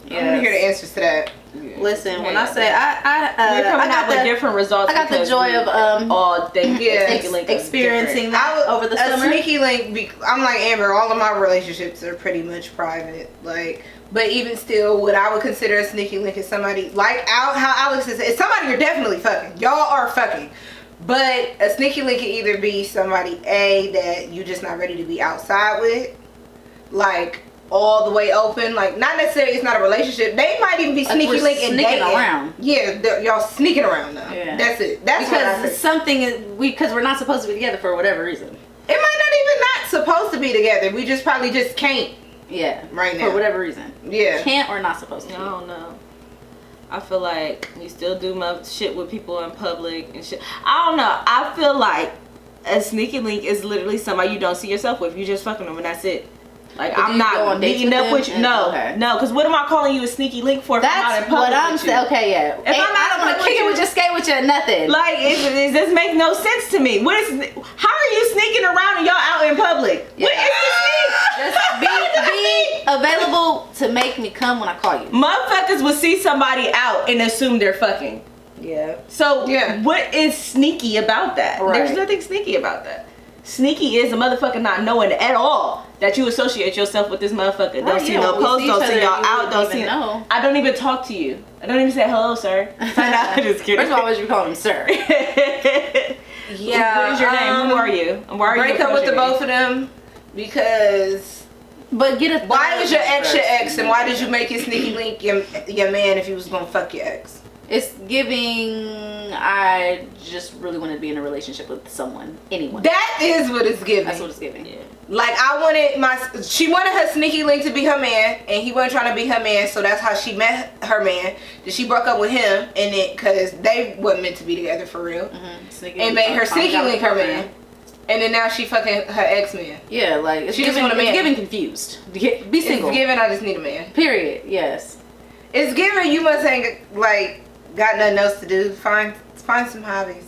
Yes. I want to hear the answers to that. Listen, when I say I got the different results. I got the joy of experiencing that over the summer. A sneaky link. I'm like Amber. All of my relationships are pretty much private. Like, but even still, what I would consider a sneaky link is somebody like how Alex is. It's somebody you're definitely fucking. Y'all are fucking. But a sneaky link can either be somebody that you just not ready to be outside with, like all the way open, like not necessarily it's not a relationship. They might even be sneaky link and dating around. Yeah, y'all sneaking around though. Yeah. That's it. That's because something because we're not supposed to be together for whatever reason. It might not even not supposed to be together. We just probably just can't. Yeah, right now for whatever reason. Yeah, can't or not supposed to. I don't know. I feel like you still do my shit with people in public and shit. I don't know. I feel like a sneaky link is literally somebody you don't see yourself with. You just fucking them and that's it. Like, I'm not meeting up with you. No, because what am I calling you a sneaky link for? That's what I'm saying. Okay, yeah. If I don't want to kick it with you, skate with you, or nothing. Like, it just makes no sense to me. How are you sneaking around and y'all out in public? Yeah. What is the sneak? Just be available to make me come when I call you. Motherfuckers will see somebody out and assume they're fucking. Yeah. So, what is sneaky about that? Right. There's nothing sneaky about that. Sneaky is a motherfucker not knowing at all that you associate yourself with this motherfucker. Don't see no posts, don't see y'all out, don't see. I don't even talk to you. I don't even say hello, sir. I'm just kidding. First of all, why would you call him sir? Yeah. What is your name? Who are you? And why are you? Break up with the both of them because. But get a. Why is your ex your ex, and why did you make your sneaky link your man if you was gonna fuck your ex? It's giving. I just really wanted to be in a relationship with someone, anyone. That is what it's giving. That's what it's giving. Yeah. Like she wanted her sneaky link to be her man, and he wasn't trying to be her man, so that's how she met her man. Then she broke up with him, and it because they wasn't meant to be together for real, and made her sneaky link her man. And then now she fucking her ex man. Yeah, like she just want a man. It's giving confused. Be single. It's giving I just need a man. Period. Yes. It's giving you must hang like got nothing else to do, find some hobbies.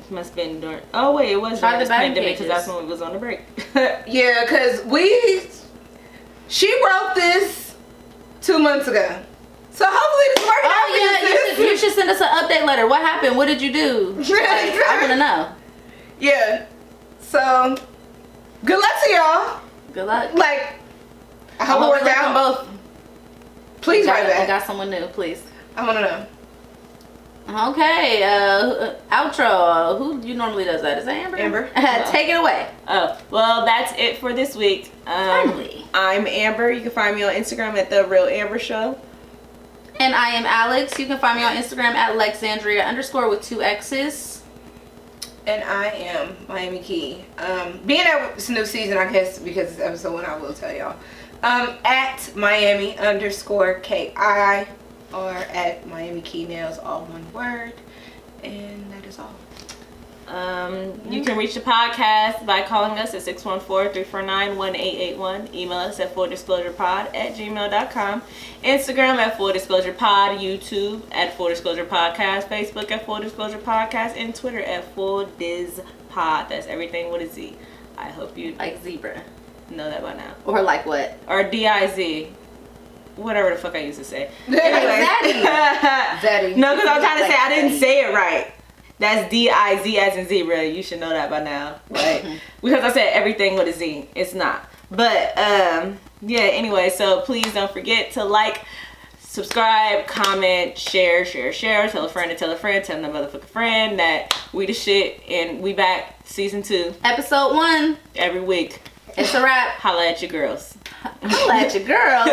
Must been during. Oh wait, it was during this pandemic because that's when we was on the break. Yeah, because she wrote this 2 months ago. So hopefully this worked out. Oh yeah, you should send us an update letter. What happened? What did you do? Like, I want to know. Yeah. So good luck to y'all. Good luck. Like, I hope it worked out. Both. Please write back. I got someone new, please. I want to know. Okay, outro. Who normally does that? Is that Amber? Amber. Take it away. Oh, well, that's it for this week. I'm Amber. You can find me on Instagram at The Real Amber Show. And I am Alex. You can find me on Instagram at Lexandria_ with 2 X's. And I am Miami Key. Being that it's a new season, I guess, because it's episode 1, I will tell y'all. At Miami_KI or at Miami Key Nails, all one word. And that is all. You can reach the podcast by calling us at 614-349-1881. Email us at fulldisclosurepod@gmail.com. Instagram at fulldisclosurepod. YouTube at fulldisclosurepodcast. Facebook at fulldisclosurepodcast. And Twitter at fulldizpod. That's everything with a Z. I hope you like zebra. Know that by now. Or like what? Or DIZ. Whatever the fuck I used to say. Anyway. Zaddy. No, because I'm trying to say I didn't say it right. That's DIZ as in zebra. You should know that by now. Right? Because I said everything with a Z. It's not. But, yeah, anyway. So, please don't forget to like, subscribe, comment, share. Tell a friend to tell a friend. Tell another motherfucking friend that we the shit. And we back. Season 2. Episode 1. Every week. It's a wrap. Holla at your girls. Holla at your girls.